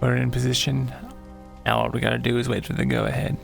We're in position. Now all we gotta do is wait for the go-ahead.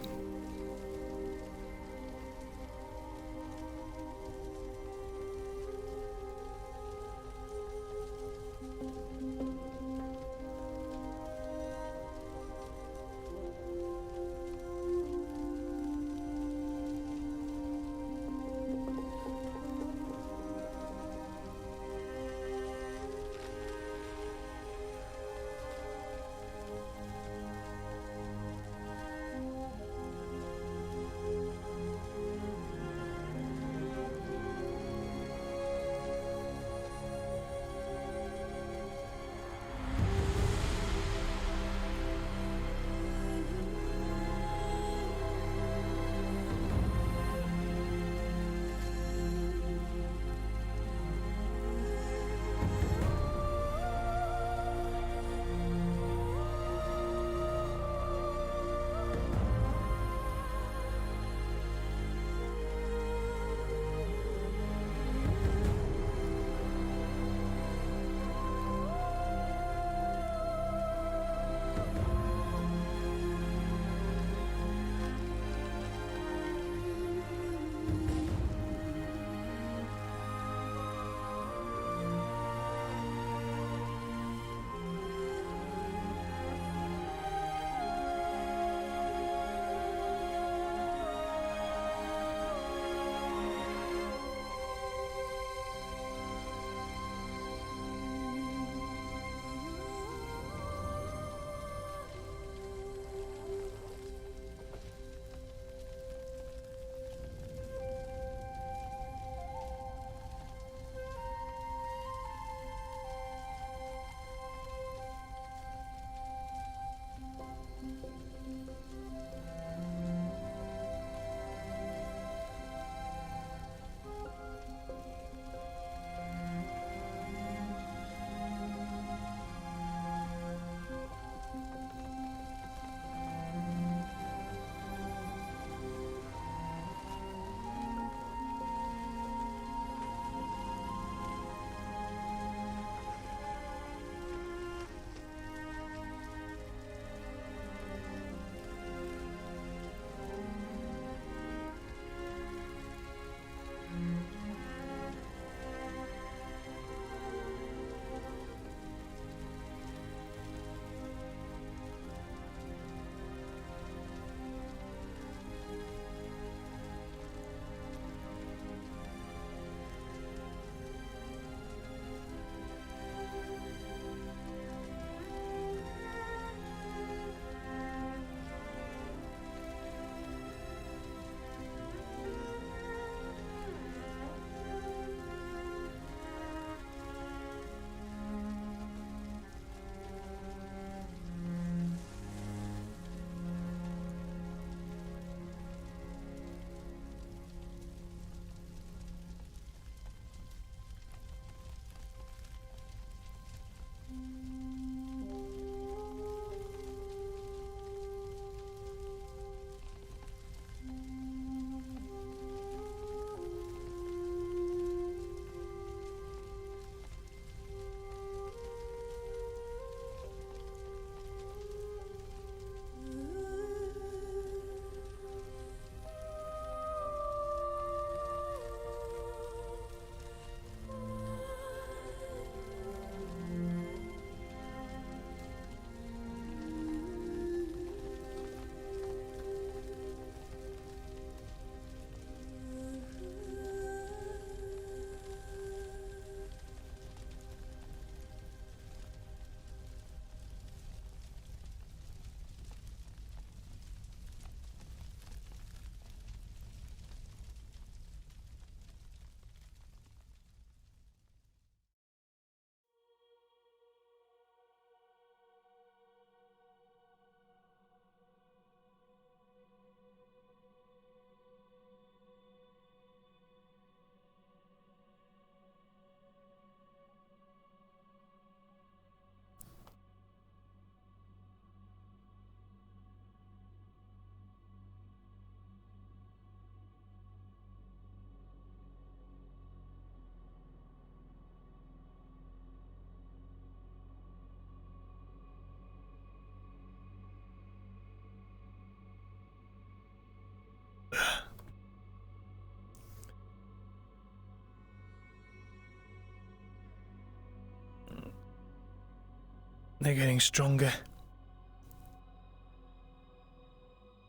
They're getting stronger.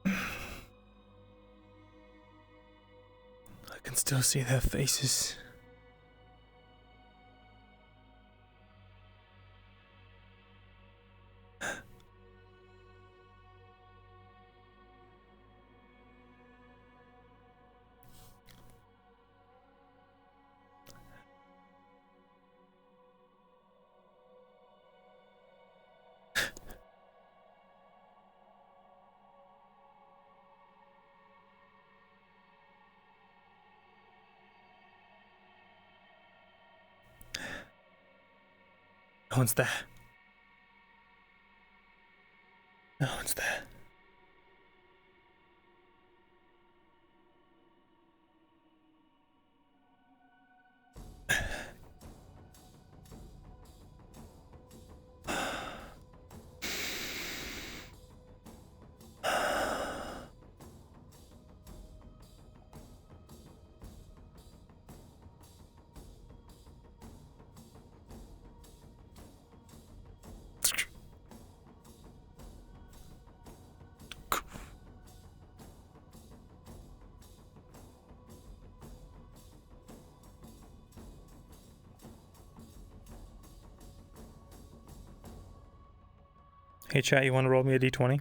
I can still see their faces. No one's there. No one's there. Hey chat, you want to roll me a d20?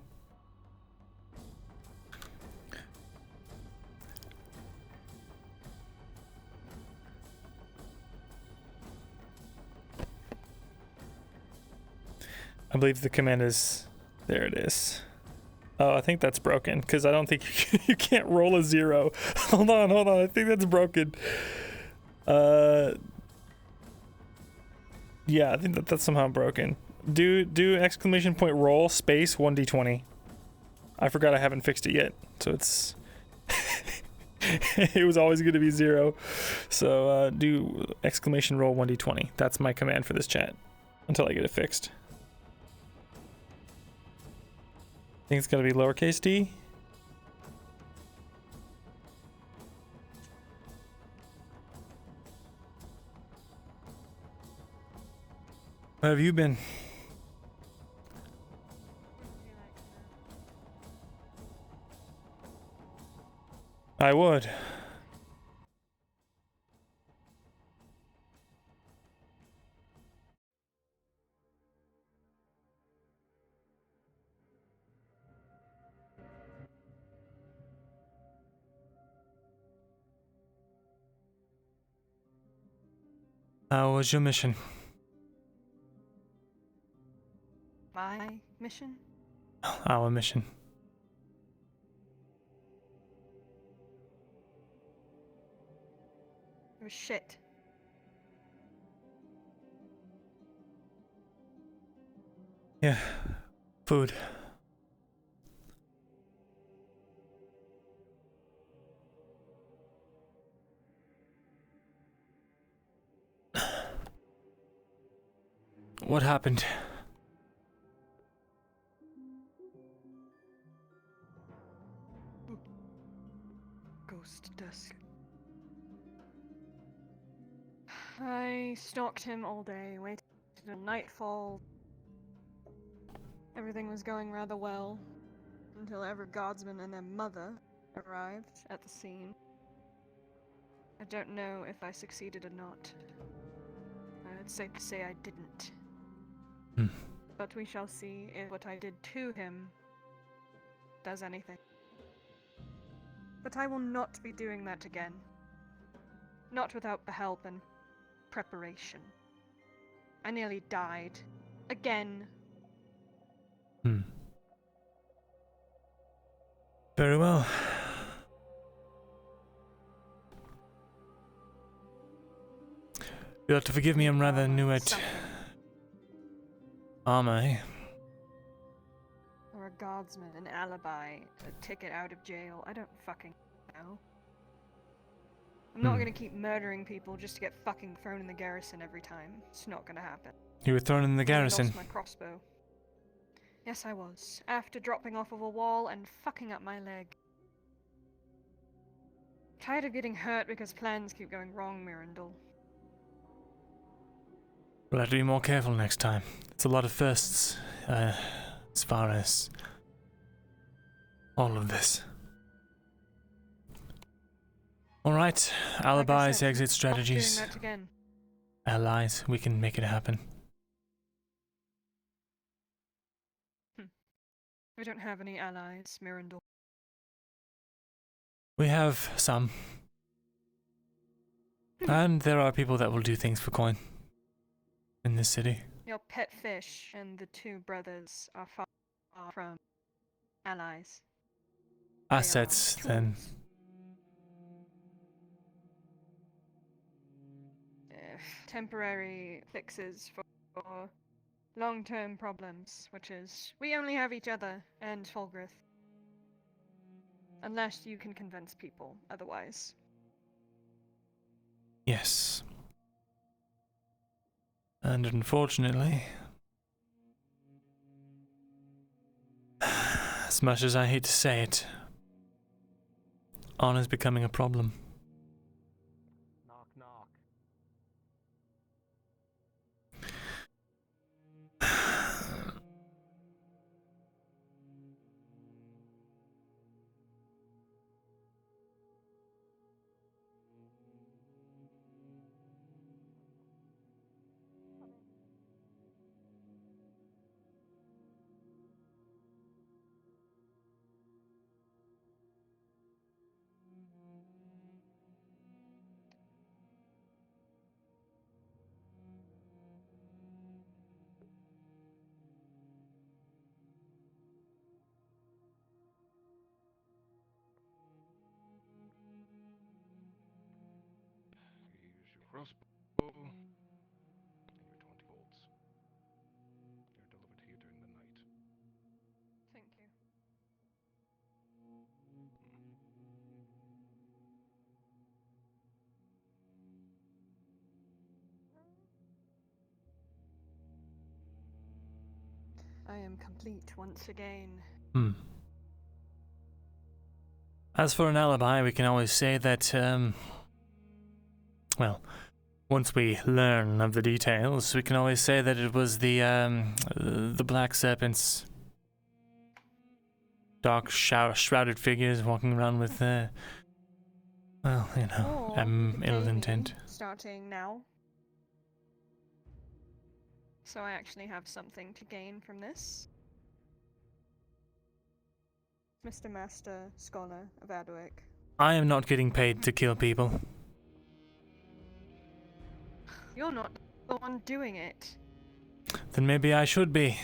I believe the command is... There it is. Oh, I think that's broken, because I don't think you can't roll a 0. Hold on, I think that's broken. Yeah, I think that's somehow broken. Do exclamation point roll space 1d20. I forgot I haven't fixed it yet, so it's... it was always going to be 0. So do exclamation roll 1d20. That's my command for this chat, until I get it fixed. I think it's going to be lowercase d. Where have you been? I would. How was your mission? My mission? Our mission. It was shit. Yeah. Food. What happened? Ghost dusk. I stalked him all day, waited until nightfall. Everything was going rather well, until every guardsman and their mother arrived at the scene. I don't know if I succeeded or not. It's safe to say I didn't. But we shall see if what I did to him does anything. But I will not be doing that again. Not without the help and preparation. I nearly died. Again. Very well. You'll have to forgive me, I'm rather new at armor, eh? Or a guardsman, an alibi, a ticket out of jail. I don't fucking know. I'm not gonna keep murdering people just to get fucking thrown in the garrison every time. It's not gonna happen. You were thrown in the garrison. I lost my crossbow. Yes, I was. After dropping off of a wall and fucking up my leg. Tired of getting hurt because plans keep going wrong, Myrindal. We'll have to be more careful next time. It's a lot of firsts, as far as all of this. Alright, alibis, said, exit stop doing strategies, that again. allies, we can make it happen. We don't have any allies, Myrindal. We have some. And there are people that will do things for coin in this city. Your pet fish and the two brothers are far from allies. They are Assets, then. tools. Temporary fixes for long-term problems, which is we only have each other and Fulgrith. Unless you can convince people otherwise. Yes. And unfortunately, as much as I hate to say it, honor's becoming a problem. Knock, knock. Here's your crossbow. And your 20 bolts. They're delivered here during the night. Thank you. I am complete once again. As for an alibi, we can always say that, well, once we learn of the details, we can always say that it was the Black Serpent's dark, shrouded figures walking around with, well, you know, Or you could ill pay me, intent. starting now. So I actually have something to gain from this. Mr. Master Scholar of Adwick. I am not getting paid to kill people. You're not the one doing it. Then maybe I should be.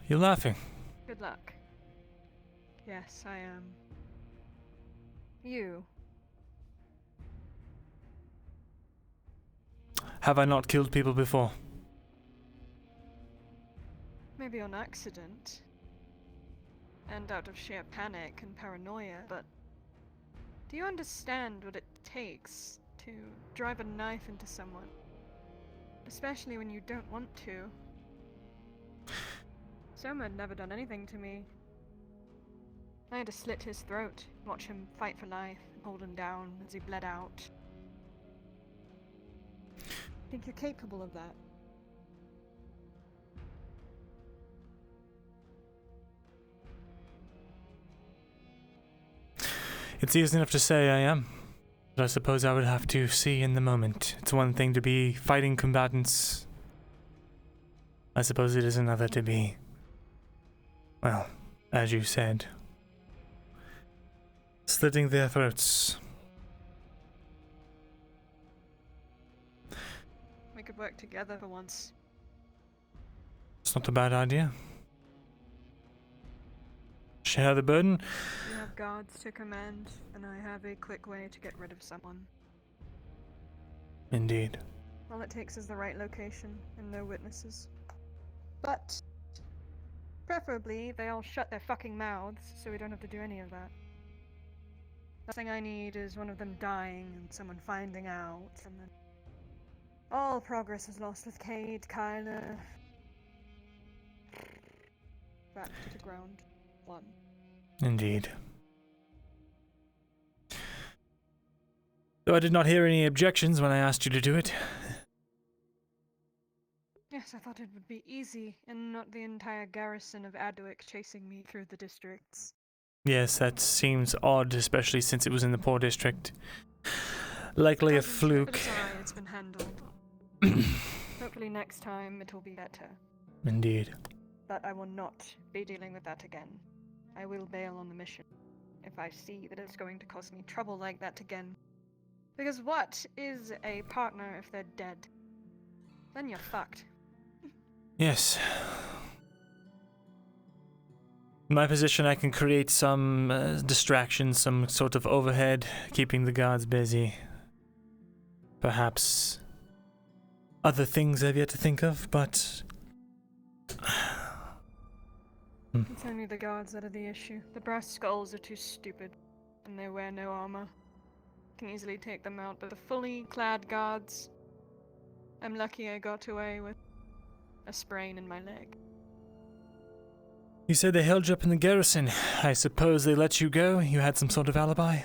You're laughing. Good luck. Yes, I am. You. Have I not killed people before? Maybe on accident. And out of sheer panic and paranoia, but do you understand what it takes to drive a knife into someone? Especially when you don't want to. Soma had never done anything to me. I had to slit his throat, watch him fight for life, and hold him down as he bled out. Think you're capable of that? It's easy enough to say I am, but I suppose I would have to see in the moment. It's one thing to be fighting combatants. I suppose it is another to be, well, as you said, slitting their throats. We could work together for once. It's not a bad idea. Share the burden. You have guards to command, and I have a quick way to get rid of someone. Indeed. All it takes is the right location and no witnesses. But preferably they all shut their fucking mouths so we don't have to do any of that. Last thing I need is one of them dying and someone finding out, and then all progress is lost with Cade, Kyler. back to the ground one. Indeed. Though I did not hear any objections when I asked you to do it. Yes, I thought it would be easy, and not the entire garrison of Aduik chasing me through the districts. Yes, that seems odd, especially since it was in the poor district. Likely a fluke. But it's alright, it's been handled. Hopefully next time it will be better. Indeed. But I will not be dealing with that again. I will bail on the mission if I see that it's going to cause me trouble like that again. Because what is a partner if they're dead? Then you're fucked. Yes. In my position, I can create some distraction, some sort of overhead, keeping the guards busy. Perhaps other things I've yet to think of, but... It's only the guards that are the issue. The brass skulls are too stupid, and they wear no armor. Can easily take them out, but the fully clad guards... I'm lucky I got away with a sprain in my leg. You said they held you up in the garrison. I suppose they let you go? You had some sort of alibi?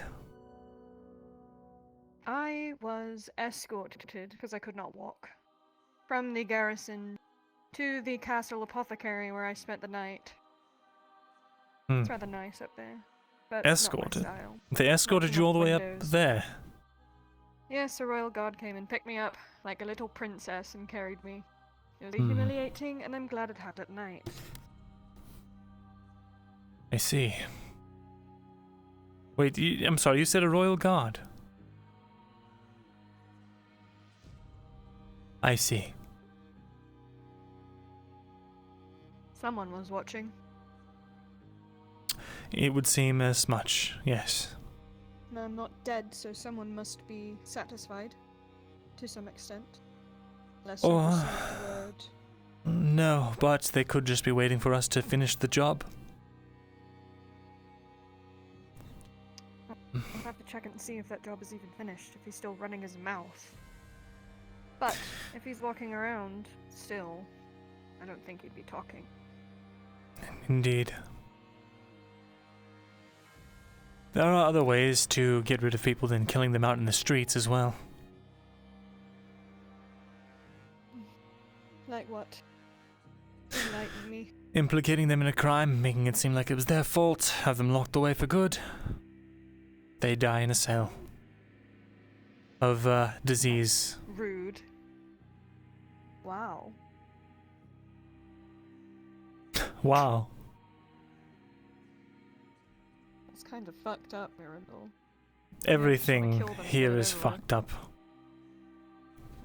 I was escorted, because I could not walk, from the garrison to the castle apothecary where I spent the night. It's rather nice up there, but escorted? not my style. They escorted you all the way up there? Yes, a royal guard came and picked me up like a little princess and carried me. It was humiliating, and I'm glad it happened at night. I see. Wait, I'm sorry, you said a royal guard? I see. Someone was watching. It would seem as much, yes. And I'm not dead, so someone must be satisfied. To some extent. Less Oh, the word. No, but they could just be waiting for us to finish the job. I'll have to check and see if that job is even finished, if he's still running his mouth. But, if he's walking around, still, I don't think he'd be talking. Indeed. There are other ways to get rid of people than killing them out in the streets as well. Like what? Enlighten me. Implicating them in a crime, making it seem like it was their fault, have them locked away for good. They die in a cell. Of, disease. Rude. Wow. Wow. That's kind of fucked up, Myrindal. Everything here is fucked up.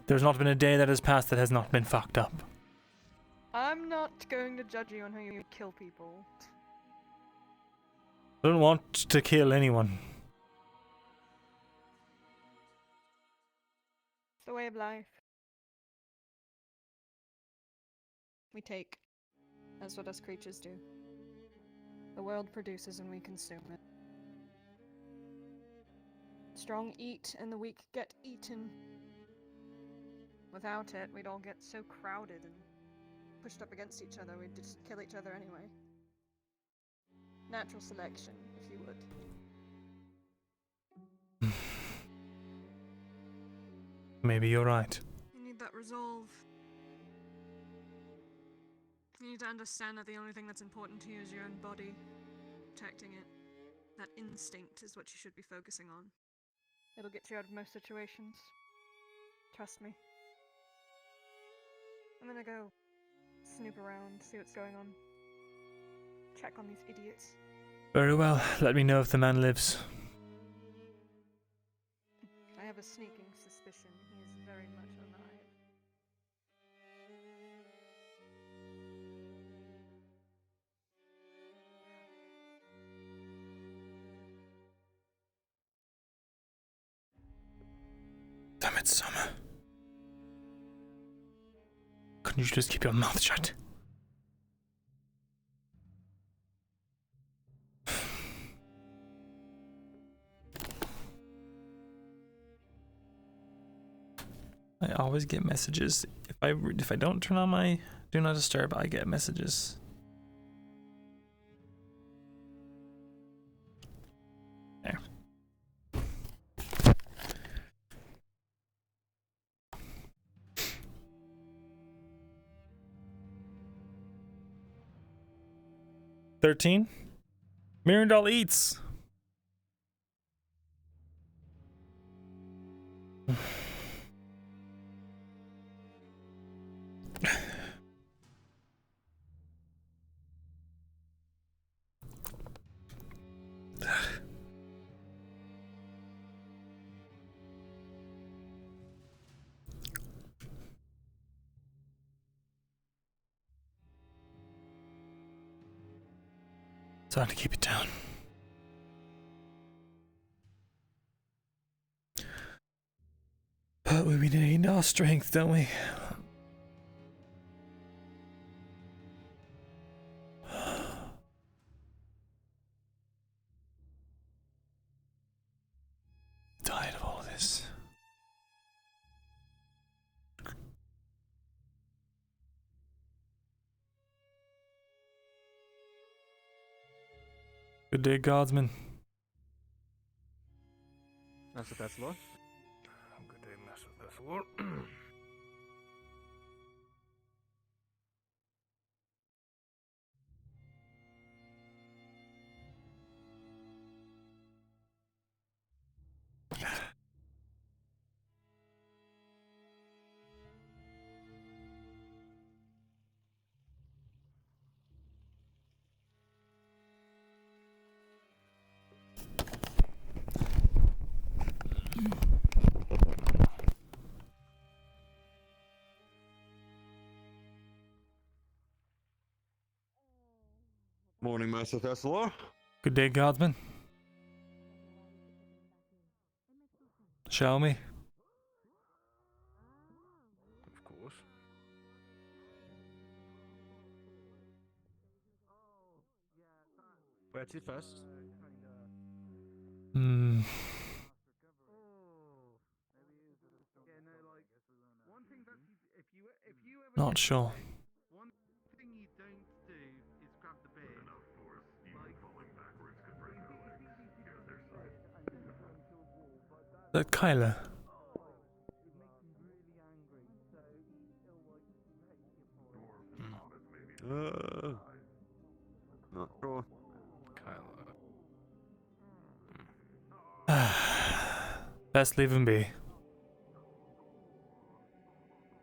There's not been a day that has passed that has not been fucked up. I'm not going to judge you on how you kill people. I don't want to kill anyone. It's the way of life. We take. That's what us creatures do. The world produces and we consume it. Strong eat and the weak get eaten. Without it, we'd all get so crowded and pushed up against each other, we'd just kill each other anyway. Natural selection, if you would. Maybe you're right. You need that resolve. You need to understand that the only thing that's important to you is your own body. Protecting it. That instinct is what you should be focusing on. It'll get you out of most situations. Trust me. I'm gonna go snoop around, see what's going on. Check on these idiots. Very well. Let me know if the man lives. I have a sneaking suspicion he is very much alive. Damn it, Summer. Couldn't you just keep your mouth shut? I always get messages. If I don't turn on my do not disturb, I get messages. 13. Myrindal eats. It's hard to keep it down. But we need our strength, don't we? Tired of all of this. Good day, guardsman. Master Thesalor. Good day, Master Thesalor. Morning, Master Thesalor. Good day, guardsman. Shall we? Of course. Where to first? Hmm. Not sure. One thing you don't do is grab the beer. That Kyler. Not sure. Kyla. Best leave him be.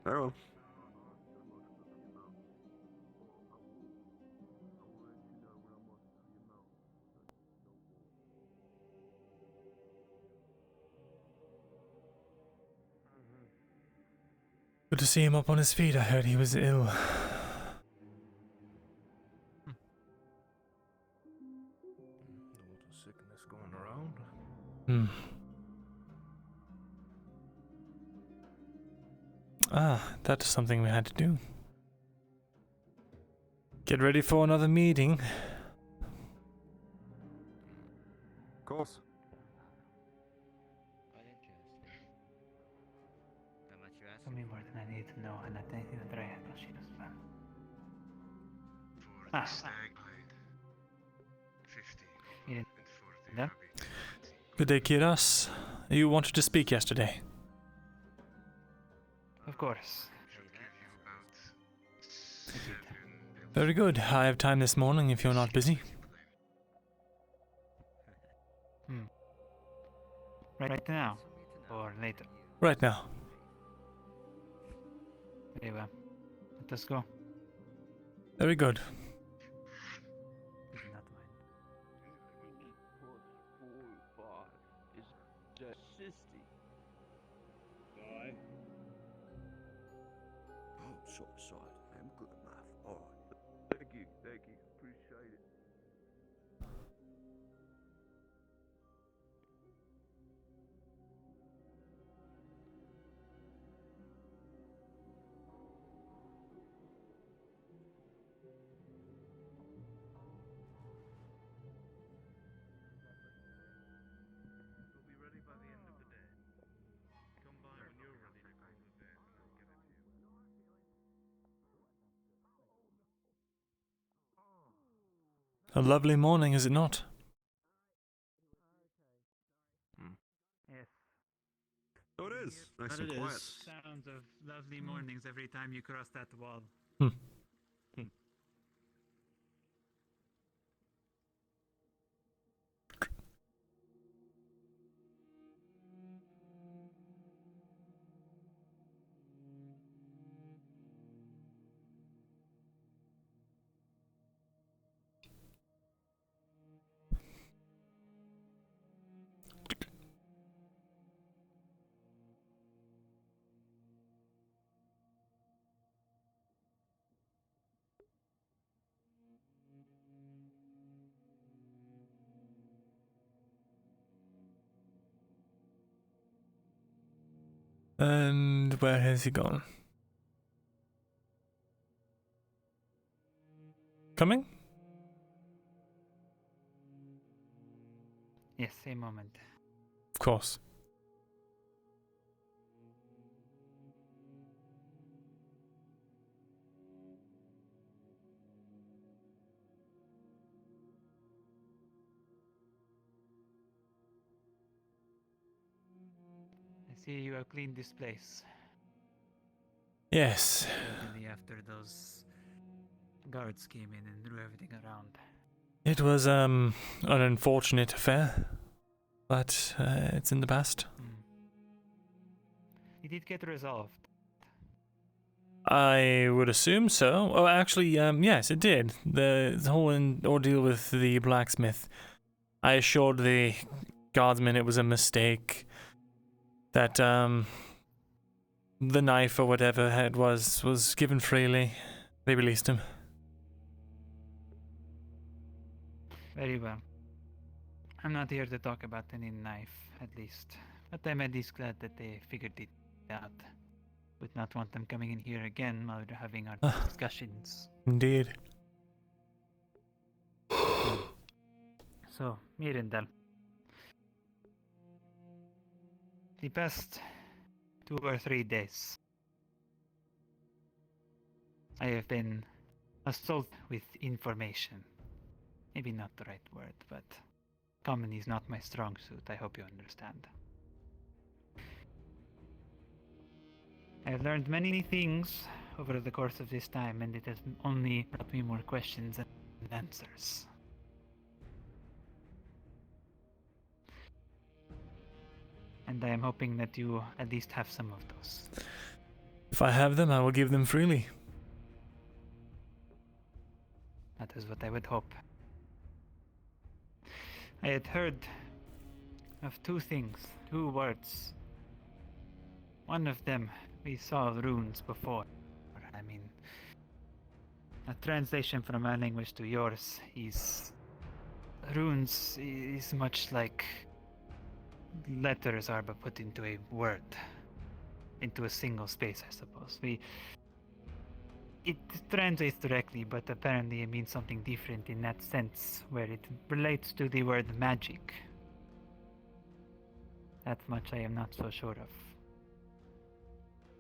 Very well. Good to see him up on his feet. I heard he was ill. A little sickness going around. Hmm. That's something we had to do. Get ready for another meeting. Of course. Tell me more than I need to know, and I think that I have she does well. You didn't know? Good day, Kiras. You wanted to speak yesterday. Of course. Very good. I have time this morning if you're not busy. Right now? Or later? Right now. Very well. Let us go. Very good. You do not mind. Oh, short side. I'm good enough. All right. Thank you. Appreciate it. We'll be ready by the end of the day. Come by when you're ready to call the day, and I'll get it to you. A lovely morning, is it not? Yes. So it is. Nice and quiet. Sounds of lovely mornings every time you cross that wall. And where has he gone? Coming? Yes, a moment. Of course. I see you have cleaned this place. Yes. Certainly after those guards came in and threw everything around. It was an unfortunate affair, but it's in the past. It did get resolved. I would assume so. Oh, actually, yes, it did. The whole ordeal with the blacksmith. I assured the guardsmen it was a mistake. That the knife or whatever it was given freely. They released him. Very well. I'm not here to talk about any knife, at least. But I'm at least glad that they figured it out. Would not want them coming in here again while we're having our discussions. Indeed. So, Myrindal. The past 2 or 3 days, I have been assaulted with information. Maybe not the right word, but common is not my strong suit. I hope you understand. I have learned many things over the course of this time, and it has only brought me more questions and answers. And I am hoping that you at least have some of those. If I have them, I will give them freely. That is what I would hope. I had heard of 2 things, 2 words. One of them, we saw runes before. I mean, a translation from my language to yours is... Runes is much like letters are but put into a word. Into a single space, I suppose. It translates directly, but apparently it means something different in that sense, where it relates to the word magic. That much I am not so sure of.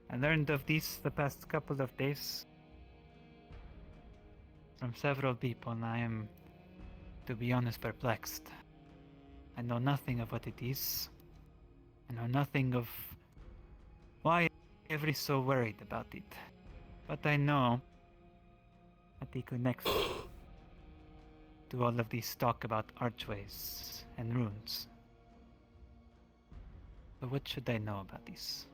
I learned of this the past couple of days from several people, and I am, to be honest, perplexed. I know nothing of what it is. I know nothing of why everyone is so worried about it. But I know that it connects to all of this talk about archways and runes. So what should I know about this?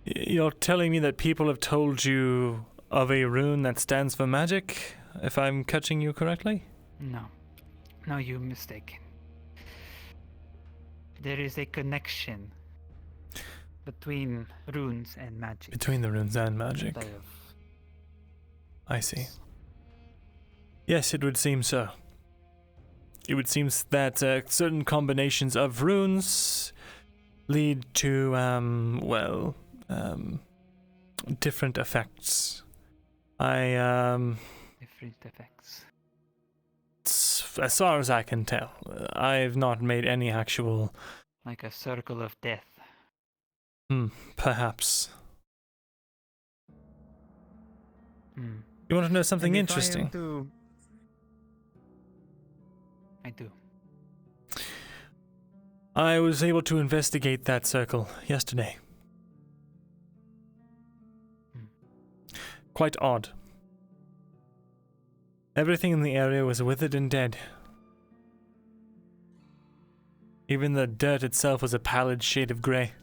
You're telling me that people have told you of a rune that stands for magic, if I'm catching you correctly? No. No, you're mistaken. There is a connection between runes and magic. Between the runes and magic. that I have. I see. Yes, it would seem so. It would seem that certain combinations of runes lead to, different effects. Different effects. As far as I can tell, I've not made any actual... Like a circle of death. Perhaps. Hmm. You want to know something And if interesting? I do. I was able to investigate that circle yesterday. Quite odd. Everything in the area was withered and dead. Even the dirt itself was a pallid shade of grey.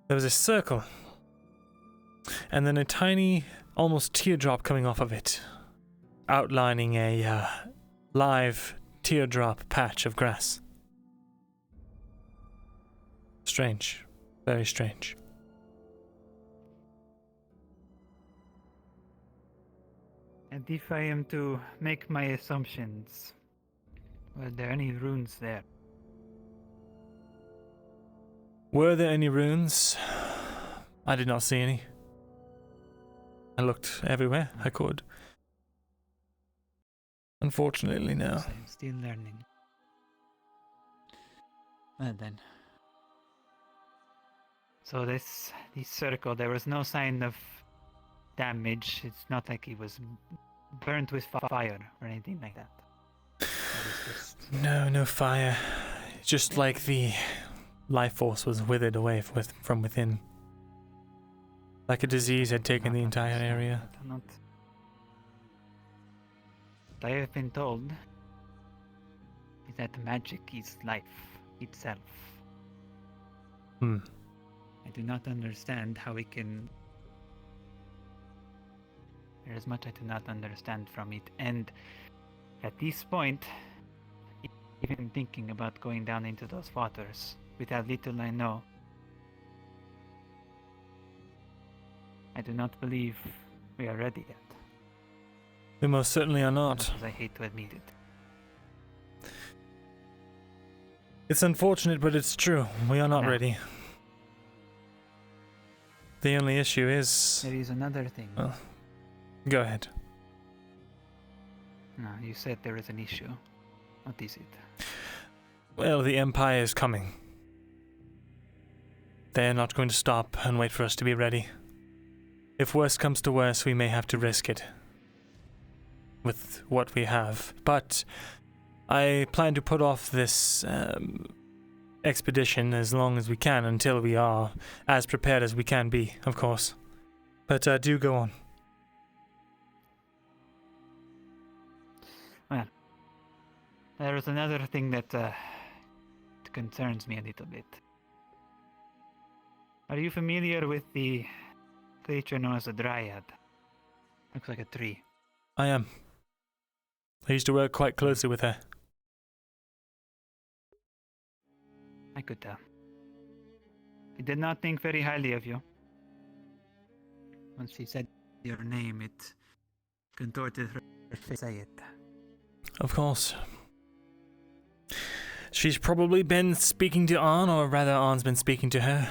There was a circle, and then a tiny, almost teardrop coming off of it, outlining a live teardrop patch of grass. Strange. Very strange. And if I am to make my assumptions, were there any runes there? Were there any runes? I did not see any. I looked everywhere I could. Unfortunately, no. I'm still learning. Well then. So this circle, there was no sign of damage. It's not like he was burnt with fire or anything like that. It was just... No fire. Just like the life force was withered away from within. Like a disease had taken the entire area. What I have been told is that magic is life itself. I do not understand how we can... There is much I do not understand from it, and at this point, even thinking about going down into those waters, with how little I know, I do not believe we are ready yet. We most certainly are not. As I hate to admit it. It's unfortunate, but it's true. We are not ready. The only issue is... There is another thing. Well, go ahead. No, you said there is an issue. What is it? Well, the Empire is coming. They are not going to stop and wait for us to be ready. If worse comes to worse, we may have to risk it. With what we have. But I plan to put off this expedition as long as we can until we are as prepared as we can be, of course. But do go on. Well, there is another thing that concerns me a little bit. Are you familiar with the creature known as a dryad? Looks like a tree. I am. I used to work quite closely with her. I could tell. I did not think very highly of you. Once she said your name, it contorted her face to say it. Of course. She's probably been speaking to Arn, or rather Arn's been speaking to her.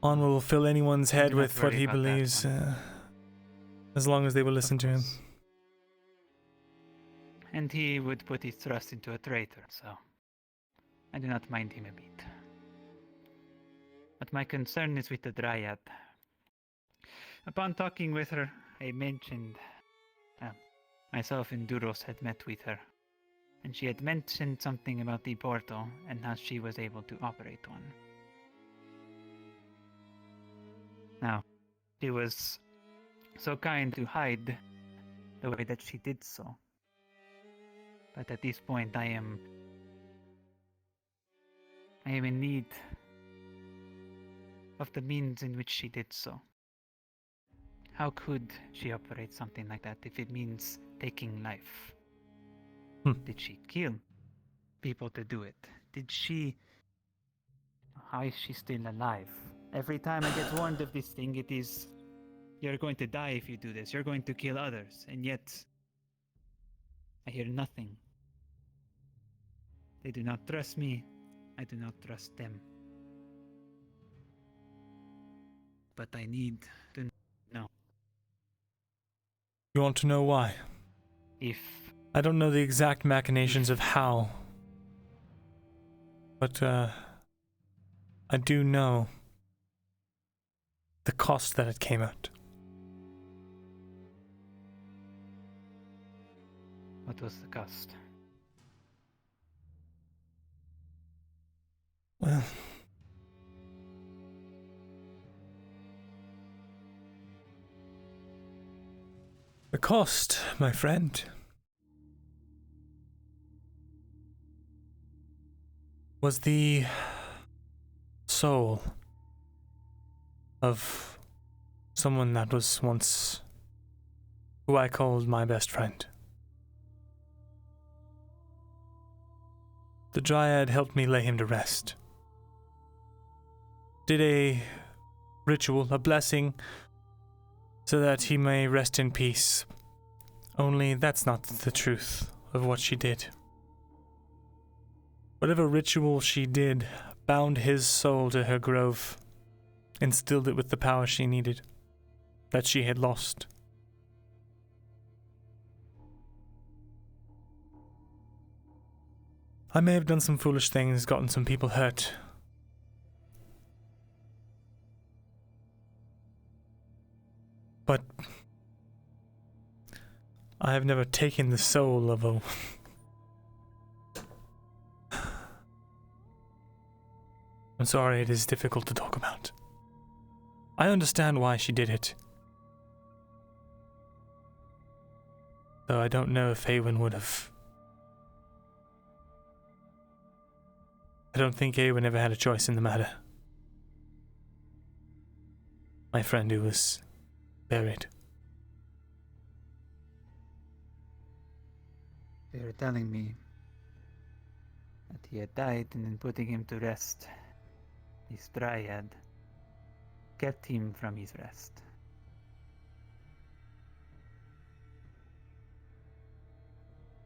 Arn will fill anyone's head with what he believes, as long as they will listen to him. And he would put his trust into a traitor, so I do not mind him a bit. But my concern is with the Dryad. Upon talking with her, I mentioned myself and Duros had met with her, and she had mentioned something about the portal and how she was able to operate one. Now, she was so kind to hide the way that she did so. But at this point, I am in need of the means in which she did so. How could she operate something like that if it means taking life? Did she kill people to do it? How is she still alive? Every time I get warned of this thing, it is, you're going to die if you do this, you're going to kill others, and yet I hear nothing. They do not trust me, I do not trust them. But I need to know. You want to know why? I don't know the exact machinations of how, but I do know the cost that it came at. What was the cost? Well, the cost, my friend, was the soul of someone that was once who I called my best friend. The Dryad helped me lay him to rest. Did a ritual, a blessing, so that he may rest in peace. Only that's not the truth of what she did. Whatever ritual she did bound his soul to her grove, instilled it with the power she needed, that she had lost. I may have done some foolish things, gotten some people hurt. But I have never taken the soul of a... I'm sorry, it is difficult to talk about. I understand why she did it. Though I don't know if Awen would have... I don't think Awen ever had a choice in the matter. My friend who was buried. They were telling me that he had died, and in putting him to rest, his dryad kept him from his rest.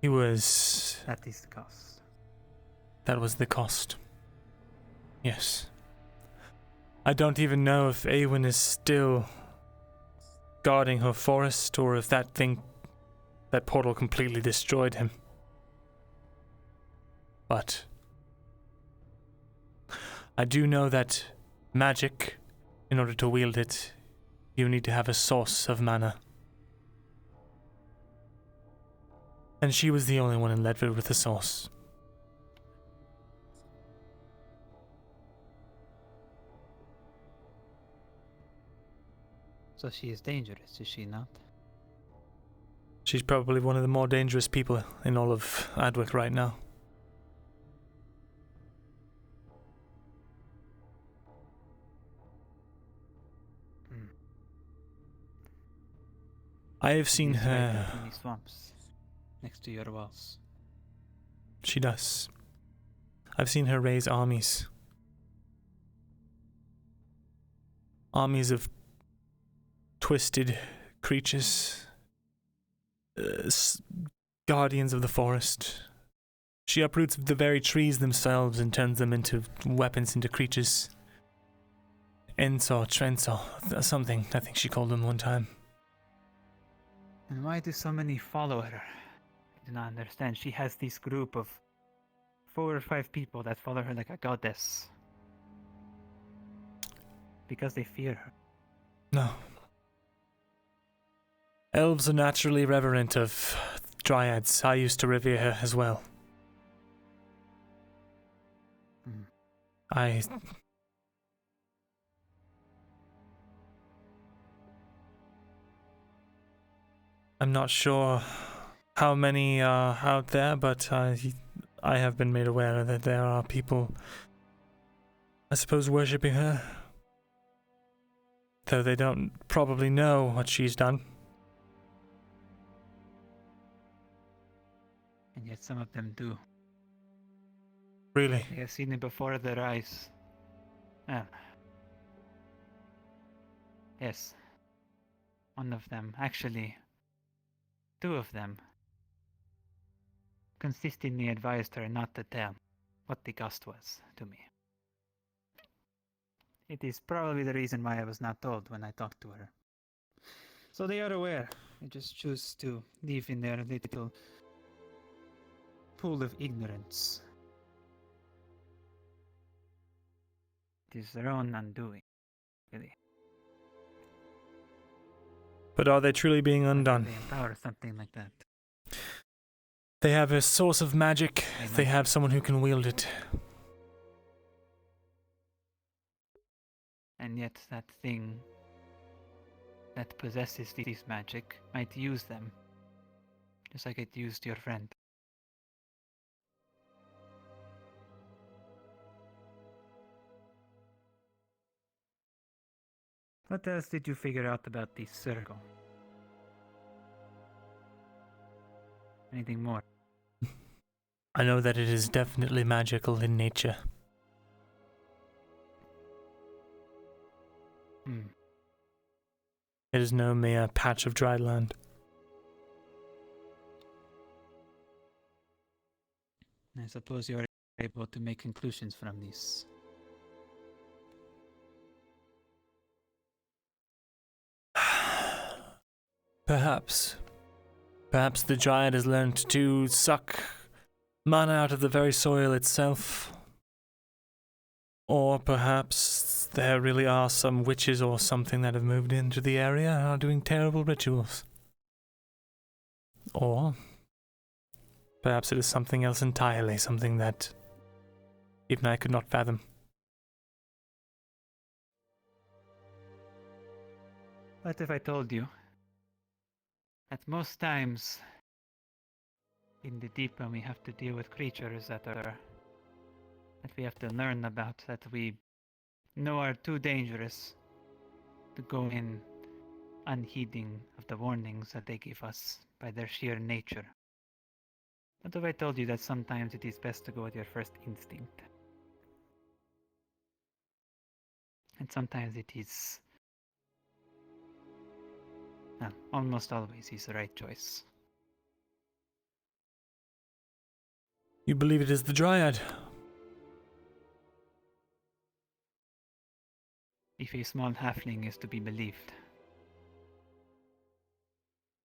He was... That is the cost. That was the cost. Yes. I don't even know if Awen is still guarding her forest, or if that portal completely destroyed him. But I do know that magic, in order to wield it, you need to have a source of mana. And she was the only one in Ledford with a source. So she is dangerous, is she not? She's probably one of the more dangerous people in all of Adwick right now. I have seen She's right her... up in the swamps, next to your walls. She does. I've seen her raise armies. Armies of twisted creatures. Guardians of the forest. She uproots the very trees themselves and turns them into weapons, into creatures. Ensor, Trensor, something, I think she called them one time. And why do so many follow her? I do not understand. She has this group of 4 or 5 people that follow her like a goddess. Because they fear her. No. Elves are naturally reverent of dryads. I used to revere her as well. I'm not sure how many are out there, but I have been made aware that there are people, I suppose, worshipping her. Though they don't probably know what she's done. And yet some of them do. Really? They have seen it before their eyes. Yes. One of them, actually, 2 of them, consistently advised her not to tell what the cost was to me. It is probably the reason why I was not told when I talked to her. So they are aware. They just choose to live in their little pool of ignorance. It is their own undoing, really. But are they truly being undone? They empower something like that. They have a source of magic. They have someone who can wield it. And yet that thing that possesses this magic might use them. Just like it used your friend. What else did you figure out about this circle? Anything more? I know that it is definitely magical in nature. It is no mere patch of dry land. I suppose you are able to make conclusions from these. Perhaps. Perhaps the Dryad has learned to suck mana out of the very soil itself. Or perhaps there really are some witches or something that have moved into the area and are doing terrible rituals. Or perhaps it is something else entirely, something that even I could not fathom. What if I told you that most times in the deep when we have to deal with creatures that we have to learn about, that we know are too dangerous to go in unheeding of the warnings that they give us by their sheer nature? What if I told you that sometimes it is best to go with your first instinct? And sometimes it is... well, almost always is the right choice. You believe it is the Dryad? If a small halfling is to be believed.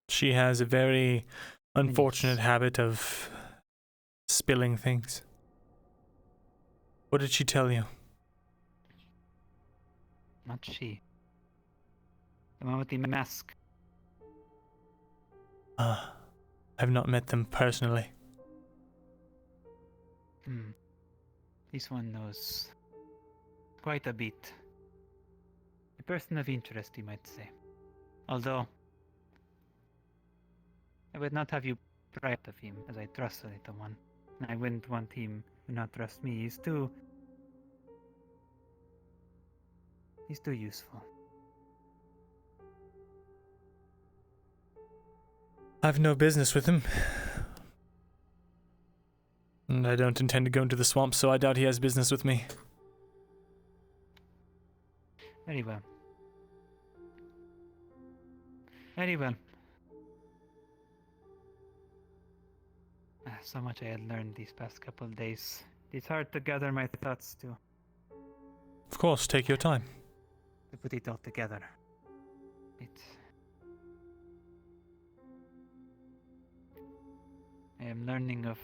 She has a very unfortunate habit of spilling things. What did she tell you? Not she. The one with the mask. I've not met them personally. This one knows quite a bit. A person of interest, you might say. Although, I would not have you proud of him, as I trust the little one. I wouldn't want him to not trust me. He's too useful. I've no business with him. And I don't intend to go into the swamp, so I doubt he has business with me. Very well. Very well. So much I had learned these past couple of days. It's hard to gather my thoughts to Of course, take your time. put it all together. I am learning of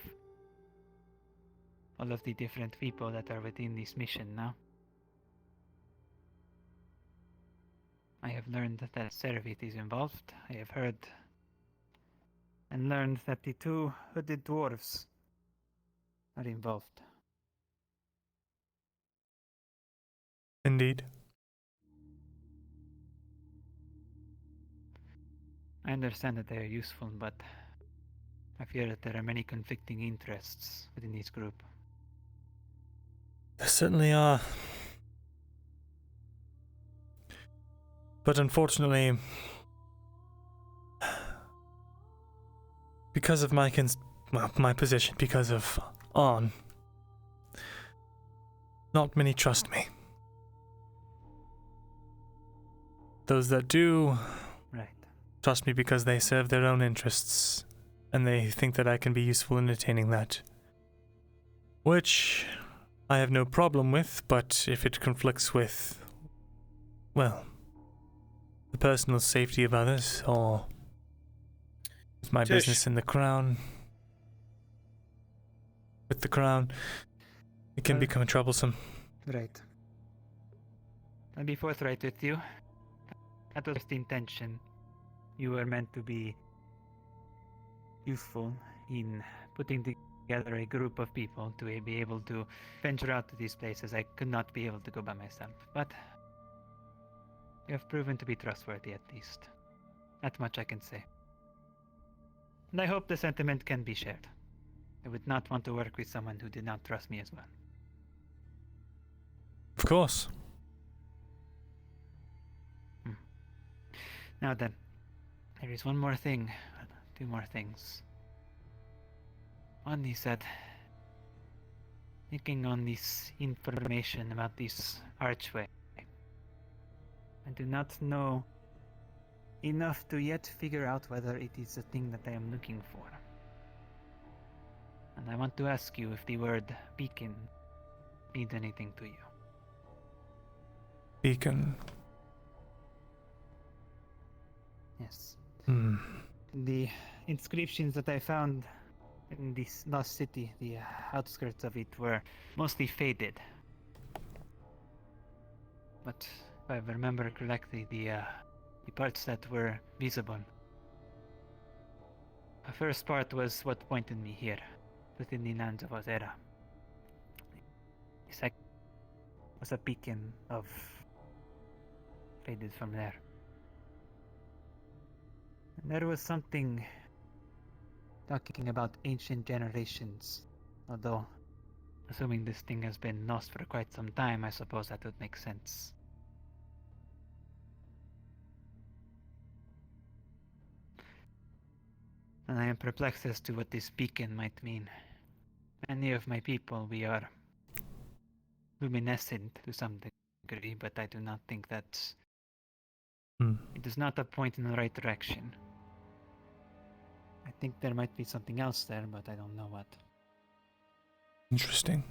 all of the different people that are within this mission now. I have learned that Servit is involved. I have heard and learned that the two hooded dwarves are involved. Indeed. I understand that they are useful, but I fear that there are many conflicting interests within this group. There certainly are. But unfortunately, because of my position, because of On, not many trust me. Those that do Right. trust me because they serve their own interests, and they think that I can be useful in attaining that. Which I have no problem with, but if it conflicts with, well, the personal safety of others, or with my business in the crown, with the crown, it can become troublesome. Right. I'll be forthright with you. That was the intention. You were meant to be useful in putting together a group of people to be able to venture out to these places. I could not be able to go by myself, but you have proven to be trustworthy at least. That much I can say. And I hope the sentiment can be shared. I would not want to work with someone who did not trust me as well. Of course. Now then, there is one more thing. Two more things. One, he said, thinking on this information about this archway. I do not know enough to yet figure out whether it is the thing that I am looking for. And I want to ask you if the word beacon means anything to you. Beacon. Yes. Hmm. The inscriptions that I found in this lost city, the outskirts of it, were mostly faded. But if I remember correctly, the parts that were visible. The first part was what pointed me here, within the lands of Auzera. The second was a beacon of faded from there. And there was something talking about ancient generations. Although, assuming this thing has been lost for quite some time, I suppose that would make sense. And I am perplexed as to what this beacon might mean. Many of my people, we are luminescent to some degree, but I do not think that it does not point in the right direction. I think there might be something else there, but I don't know what. Interesting.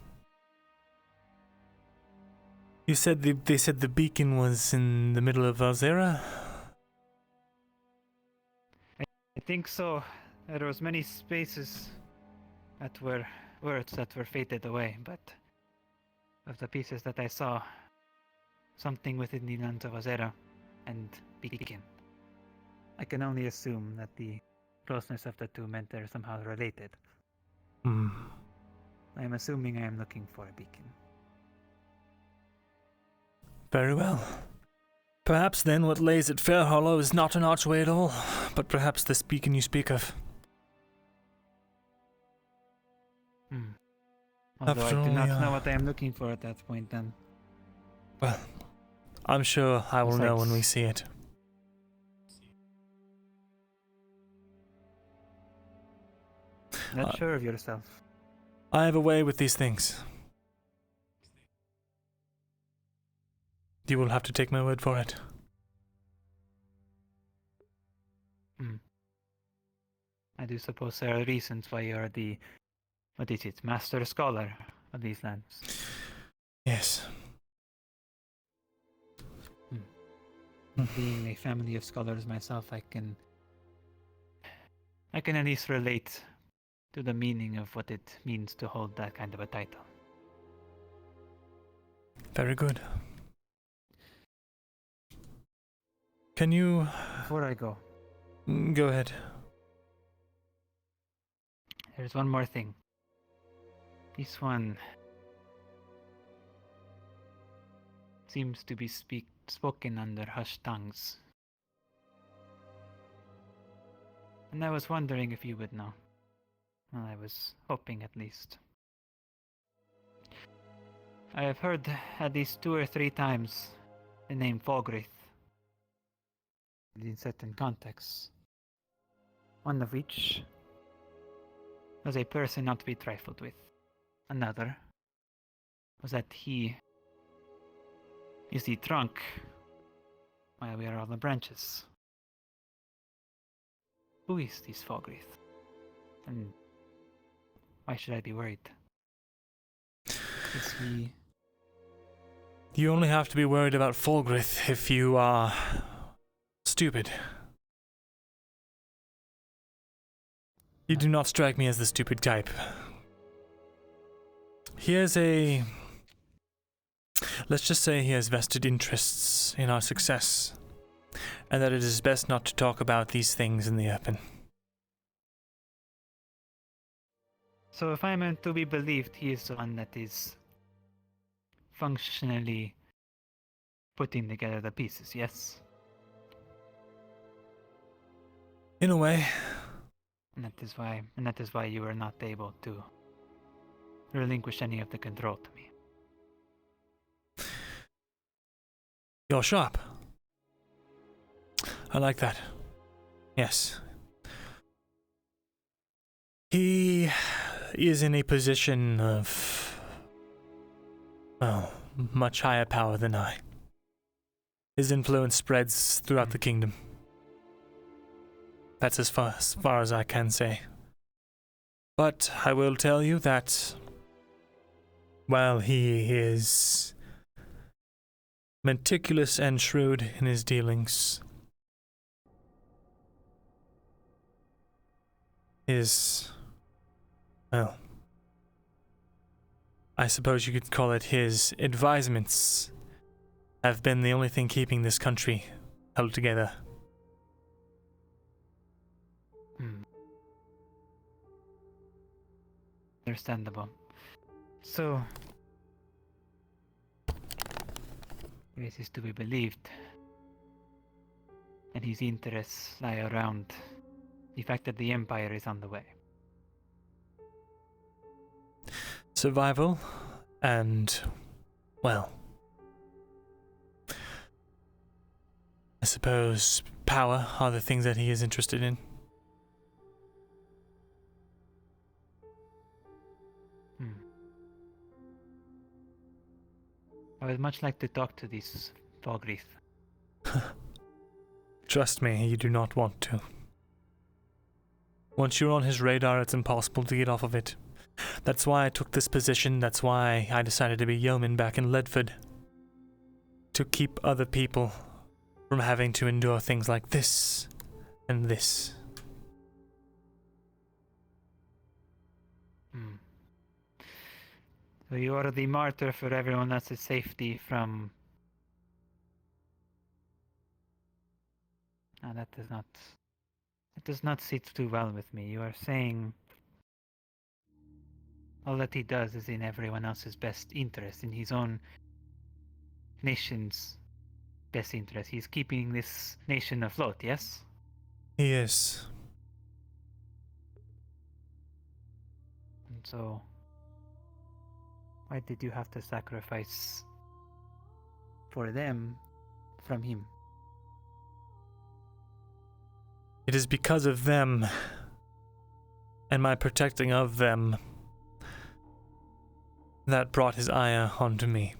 You said they said the beacon was in the middle of Auzera? I think so. There was many spaces that were words that were faded away, but of the pieces that I saw, something within the lands of Auzera and beacon. I can only assume that the closeness of the two meant they're somehow related. Hmm. I am assuming I am looking for a beacon. Very well. Perhaps then what lays at Fair Hollow is not an archway at all, but perhaps this beacon you speak of. Although After I do all, not we know are- what I am looking for at that point then. Well, I'm sure I will know when we Besides- see it. Not sure of yourself. I have a way with these things. You will have to take my word for it. I do suppose there are reasons why you're the, what is it, master scholar of these lands. Yes. Being a family of scholars myself, I can at least relate to the meaning of what it means to hold that kind of a title. Very good. Can you... Before I go, Go ahead. there's one more thing. This one seems to be spoken under hushed tongues. And I was wondering if you would know. Well, I was hoping at least. I have heard at least 2 or 3 times the name Fogrith in certain contexts. One of which was a person not to be trifled with. Another was that he is the trunk while we are on the branches. Who is this Fogrith? And why should I be worried? Is he... You only have to be worried about Fulgrith if you are... stupid. You do not strike me as the stupid type. He has a... Let's just say he has vested interests in our success, and that it is best not to talk about these things in the open. So if I am to be believed, he is the one that is functionally putting together the pieces, yes? In a way, And that is why you were not able to relinquish any of the control to me. you're sharp. I like that. Yes. He is in a position of, well, much higher power than I. His influence spreads throughout the kingdom. That's as far as I can say. But I will tell you that while he is meticulous and shrewd in his dealings, well, I suppose you could call it his advisements have been the only thing keeping this country held together. Understandable. So, this is to be believed, and his interests lie around the fact that the Empire is on the way. Survival and, well, I suppose power are the things that he is interested in. I would much like to talk to this Fogrith. Trust me, you do not want to. Once you're on his radar, it's impossible to get off of it. That's why I took this position, that's why I decided to be yeoman back in Ledford. To keep other people from having to endure things like this and this. So you are the martyr for everyone else's safety from... No, that does not sit too well with me. You are saying all that he does is in everyone else's best interest, in his own nation's best interest. He's keeping this nation afloat, yes? He is. And so, why did you have to sacrifice for them from him? It is because of them and my protecting of them that brought his ire onto me.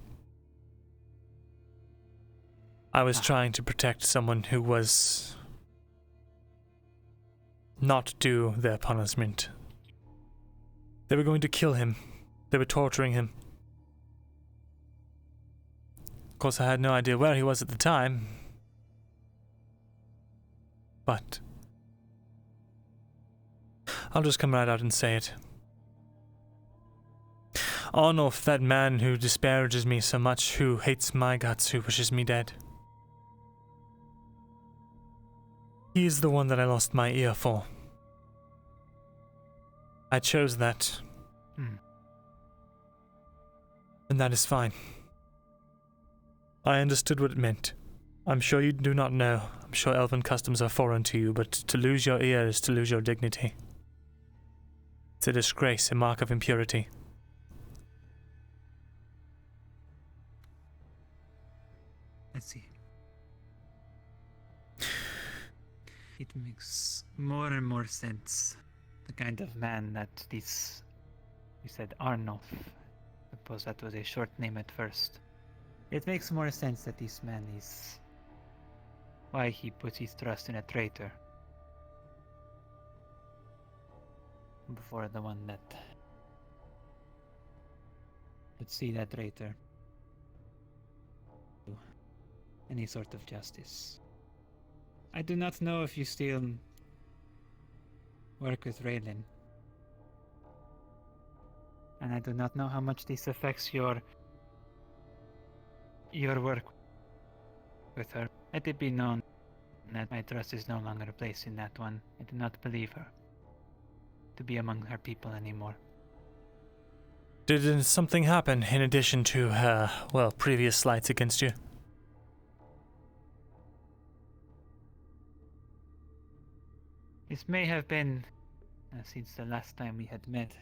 I was trying to protect someone who was not due their punishment. They were going to kill him. They were torturing him. Of course, I had no idea where he was at the time. But I'll just come right out and say it. Arnulf, that man who disparages me so much, who hates my guts, who wishes me dead. He is the one that I lost my ear for. I chose that. And that is fine. I understood what it meant. I'm sure you do not know. I'm sure elven customs are foreign to you, but to lose your ear is to lose your dignity. It's a disgrace, a mark of impurity. Let's see. It makes more and more sense. The kind of man that this... You said Arnulf. I suppose that was a short name at first. It makes more sense that this man is... Why he puts his trust in a traitor. Before the one that would see that traitor do any sort of justice. I do not know if you still work with Raylan. And I do not know how much this affects your work with her. Let it be known that my trust is no longer placed in that one. I do not believe her to be among her people anymore. Did something happen in addition to her, well, previous slights against you? This may have been since the last time we had met.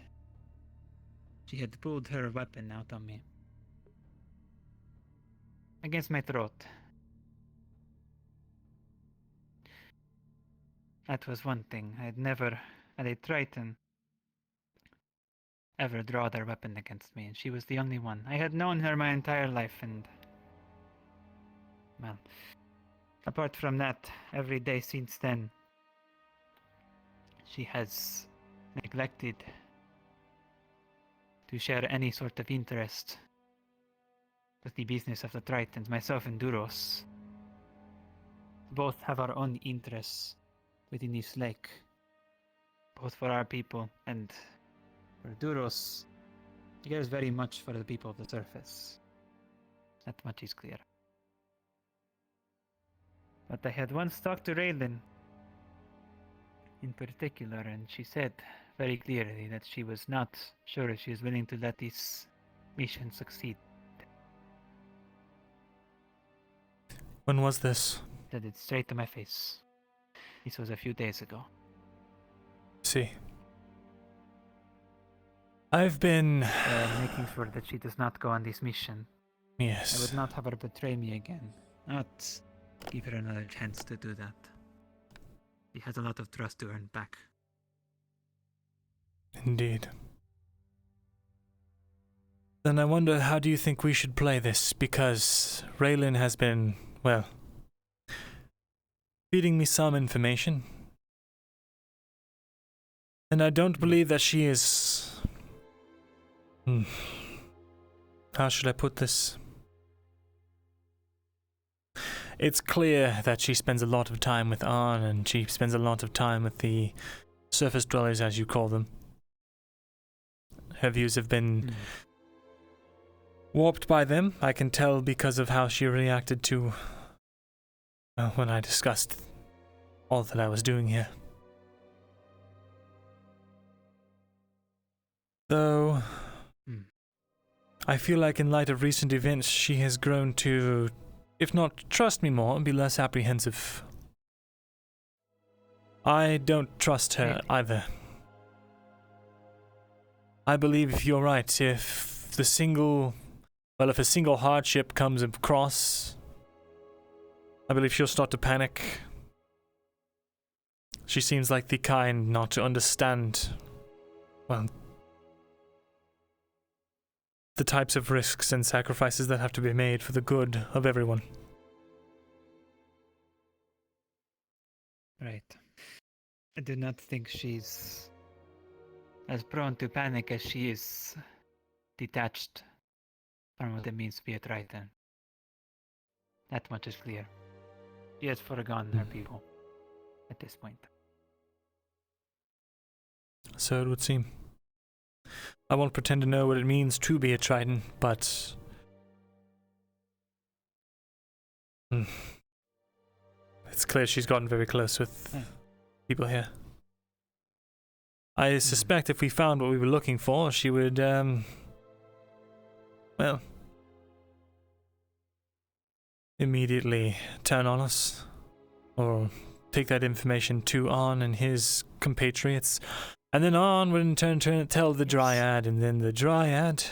She had pulled her weapon out on me. Against my throat. That was one thing. I had never had a Triton ever draw their weapon against me, and she was the only one. I had known her my entire life, and... well, apart from that, every day since then, she has neglected to share any sort of interest with the business of the Tritons. Myself and Duros both have our own interests within this lake, both for our people and for Duros. He cares very much for the people of the surface. That much is clear. But I had once talked to Raylan in particular, and she said very clearly that she was not sure if she was willing to let this mission succeed. When was this? Said it straight to my face. This was a few days ago. See. I've been... making sure that she does not go on this mission. I Yes. would not have her betray me again. Not give her another chance to do that. She has a lot of trust to earn back. Indeed. Then I wonder, how do you think we should play this? Because Raylan has been, well, feeding me some information. And I don't believe that she is... How should I put this? It's clear that she spends a lot of time with Arn, and she spends a lot of time with the surface dwellers, as you call them. Her views have been warped by them. I can tell because of how she reacted to when I discussed all that I was doing here. Though, I feel like in light of recent events, she has grown to, if not trust me more, be less apprehensive. I don't trust her either. I believe you're right. If a single hardship comes across, I believe she'll start to panic. She seems like the kind not to understand, well, the types of risks and sacrifices that have to be made for the good of everyone. Right. I do not think she's as prone to panic as she is detached from what it means to be a Triton. That much is clear. She has forgone her people at this point. So it would seem. I won't pretend to know what it means to be a Triton, but... It's clear she's gotten very close with people here. I suspect if we found what we were looking for, she would, well, immediately turn on us, or take that information to Arn and his compatriots, and then Arn would in turn tell the Dryad, and then the Dryad,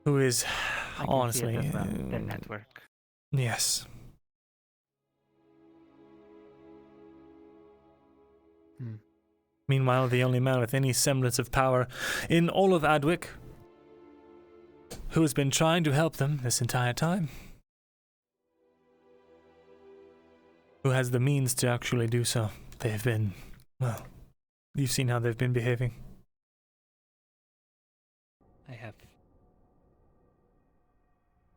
who is honestly their network. Yes. Meanwhile, the only man with any semblance of power in all of Adwick, who has been trying to help them this entire time, who has the means to actually do so. They've been, well, you've seen how they've been behaving. I have.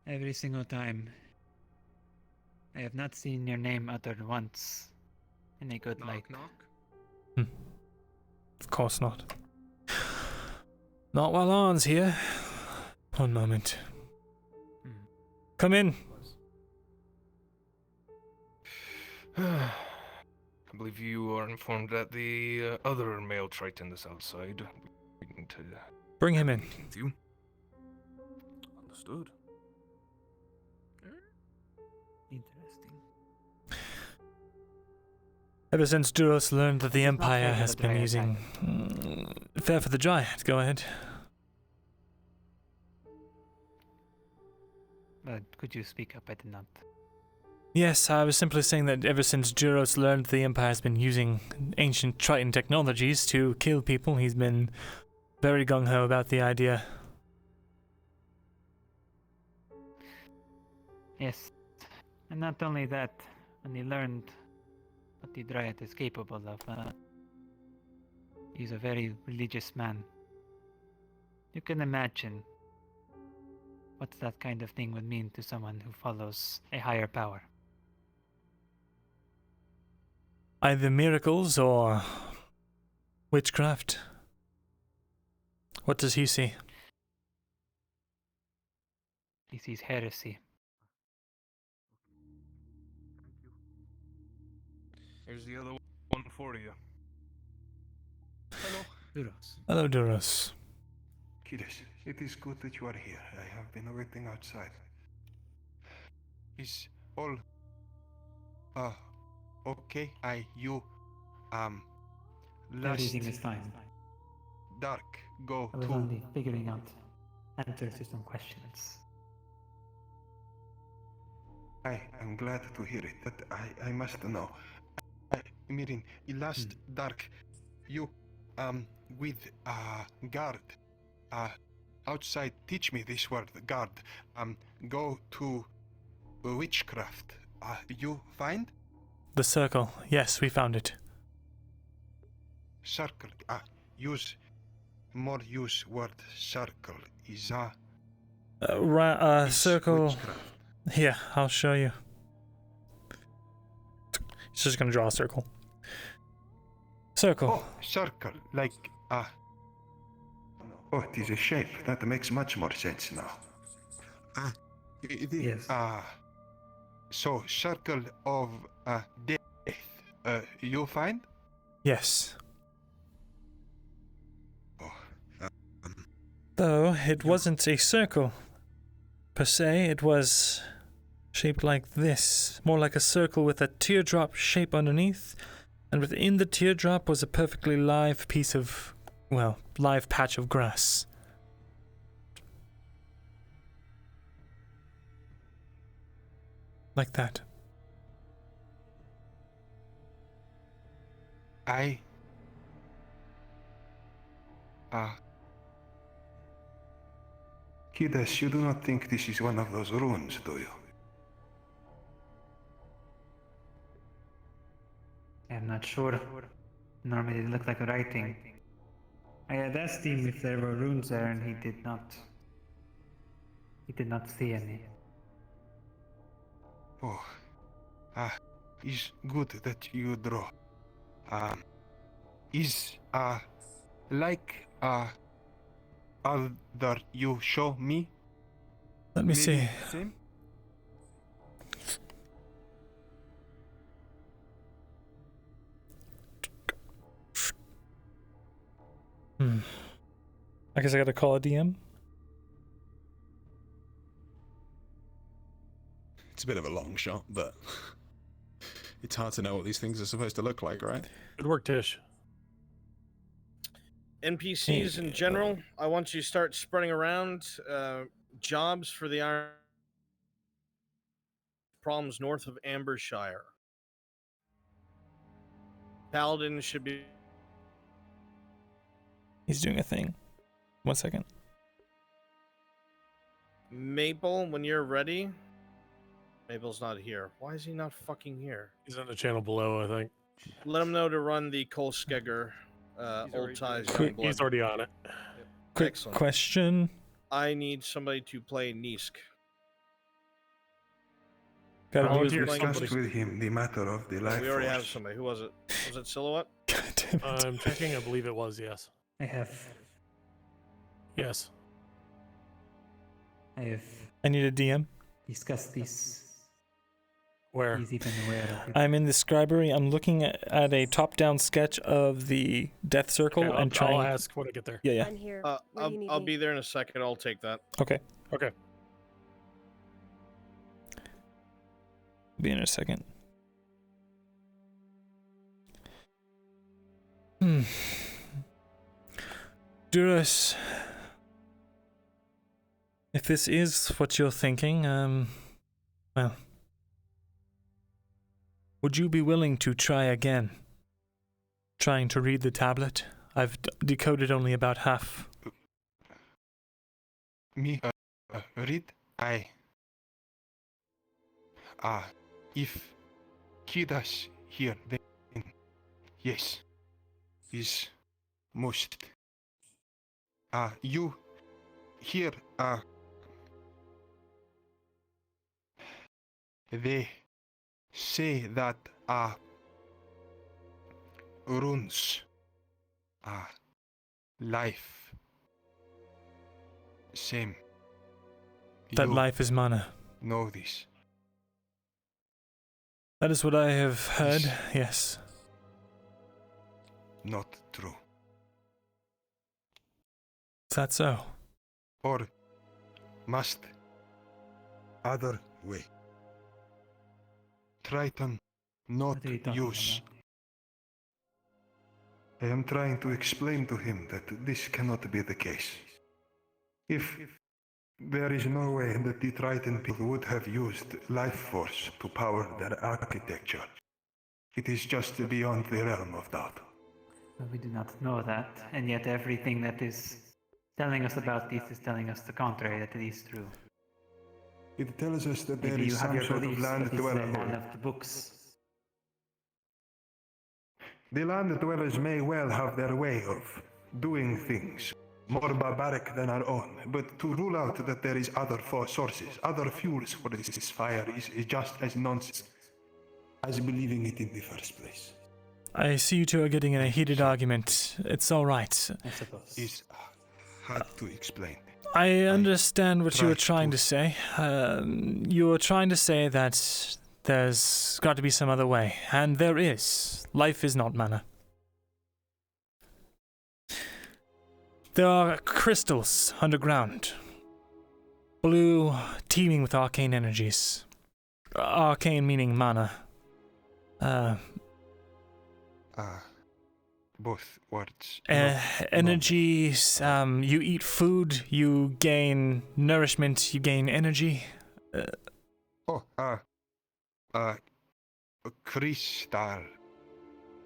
Every single time. I have not seen your name uttered once in a good light. Knock. Of course not. Not while Arn's here. One moment. Come in. I believe you are informed that the other male Triton is outside. We need to Bring him in. meet with you. Understood. Interesting. Ever since Duros learned that the It's not fair Empire for has the been Dryad using... fair for the Dryad, go ahead. But could you speak up? I did not. Yes, I was simply saying that ever since Duros learned the Empire has been using ancient Triton technologies to kill people, he's been very gung-ho about the idea. Yes. And not only that, when he learned what the Dryad is capable of, he's a very religious man. You can imagine what that kind of thing would mean to someone who follows a higher power. Either miracles or witchcraft. What does he see? He sees heresy. Here's the other one for you. Hello. Duros. Hello, Duros. Kiddes, it is good that you are here. I have been waiting outside. Is all okay? Last Everything is fine. dark go I was to only figuring out answers to some questions. I am glad to hear it, but I must know. Mirin, last dark you with guard outside, teach me this word, guard. Go to witchcraft. You find The circle. Yes, we found it. circle. Use word circle. Is is Circle. witchcraft. Here, I'll show you. He's just gonna draw a circle. Circle. Oh, circle. Like oh, it is a shape. That makes much more sense now. Yes. So circle of death. You find? Yes. Oh, Though it wasn't a circle per se, it was shaped like this, more like a circle with a teardrop shape underneath, and within the teardrop was a perfectly live piece of, well, live patch of grass. Like that. Kiddes, you do not think this is one of those runes, do you? I'm not sure. Normally it looked like writing. I had asked him if there were runes there and he did not. He did not see any. Oh, is good that you draw. Is like other you show me? Let me see. Same? I guess I gotta call a DM. It's a bit of a long shot, but it's hard to know what these things are supposed to look like, right? Good work, Tish. NPCs in general, I want you to start spreading around jobs for the Iron problems north of Ambershire. Paladin should be. He's doing a thing. 1 second. Maple, when you're ready. Maple's not here. Why is he not fucking here? He's on the channel below, I think. Let him know to run the Cole Skegger, Old Ties, Young Blood. He's already on it. Quick Excellent. question. I need somebody to play Nisk. Gotta I move. discussed with him the matter of the life We already have force. somebody. Who was it? Was it Silhouette? God damn it. I'm checking. I believe it was, yes. I have Yes. I need a DM. discussed this. Where? He's even aware of it. I'm in the scribery. I'm looking at a top-down sketch of the death circle Okay, and trying. I'll ask when I get there. Yeah, yeah. I'm here. Where do you need I'll me? be there in a second. I'll take that. Okay. Okay. Be in a second. Duras, if this is what you're thinking, well, would you be willing to try again? Trying to read the tablet? I've decoded only about half. Me, read? If Kidas here, then yes, is most. You here, they say that, runes, life, same. That You life is mana. know this. That is what I have heard, Yes. yes. Not true. Is that so? Or must other way. Triton not What are you talking use. about? I am trying to explain to him that this cannot be the case. If there is no way that the Triton people would have used life force to power their architecture, it is just beyond the realm of doubt. But we do not know that, and yet everything that is telling us about this is telling us the contrary, that it is true. It tells us that there Maybe you is have some your sort of beliefs, land but it's the land dweller. of the books. The land dwellers may well have their way of doing things more barbaric than our own, but to rule out that there is other sources, other fuels for this fire is just as nonsense as believing it in the first place. I see you two are getting in a heated argument. It's all right. I suppose. It's hard to explain. I understand what you were tried trying to- to say. You were trying to say that there's got to be some other way, and there is. Life is not mana. There are crystals underground, blue, teeming with arcane energies. Arcane meaning mana. Both words. Energies. You eat food, you gain nourishment, you gain energy. Crystal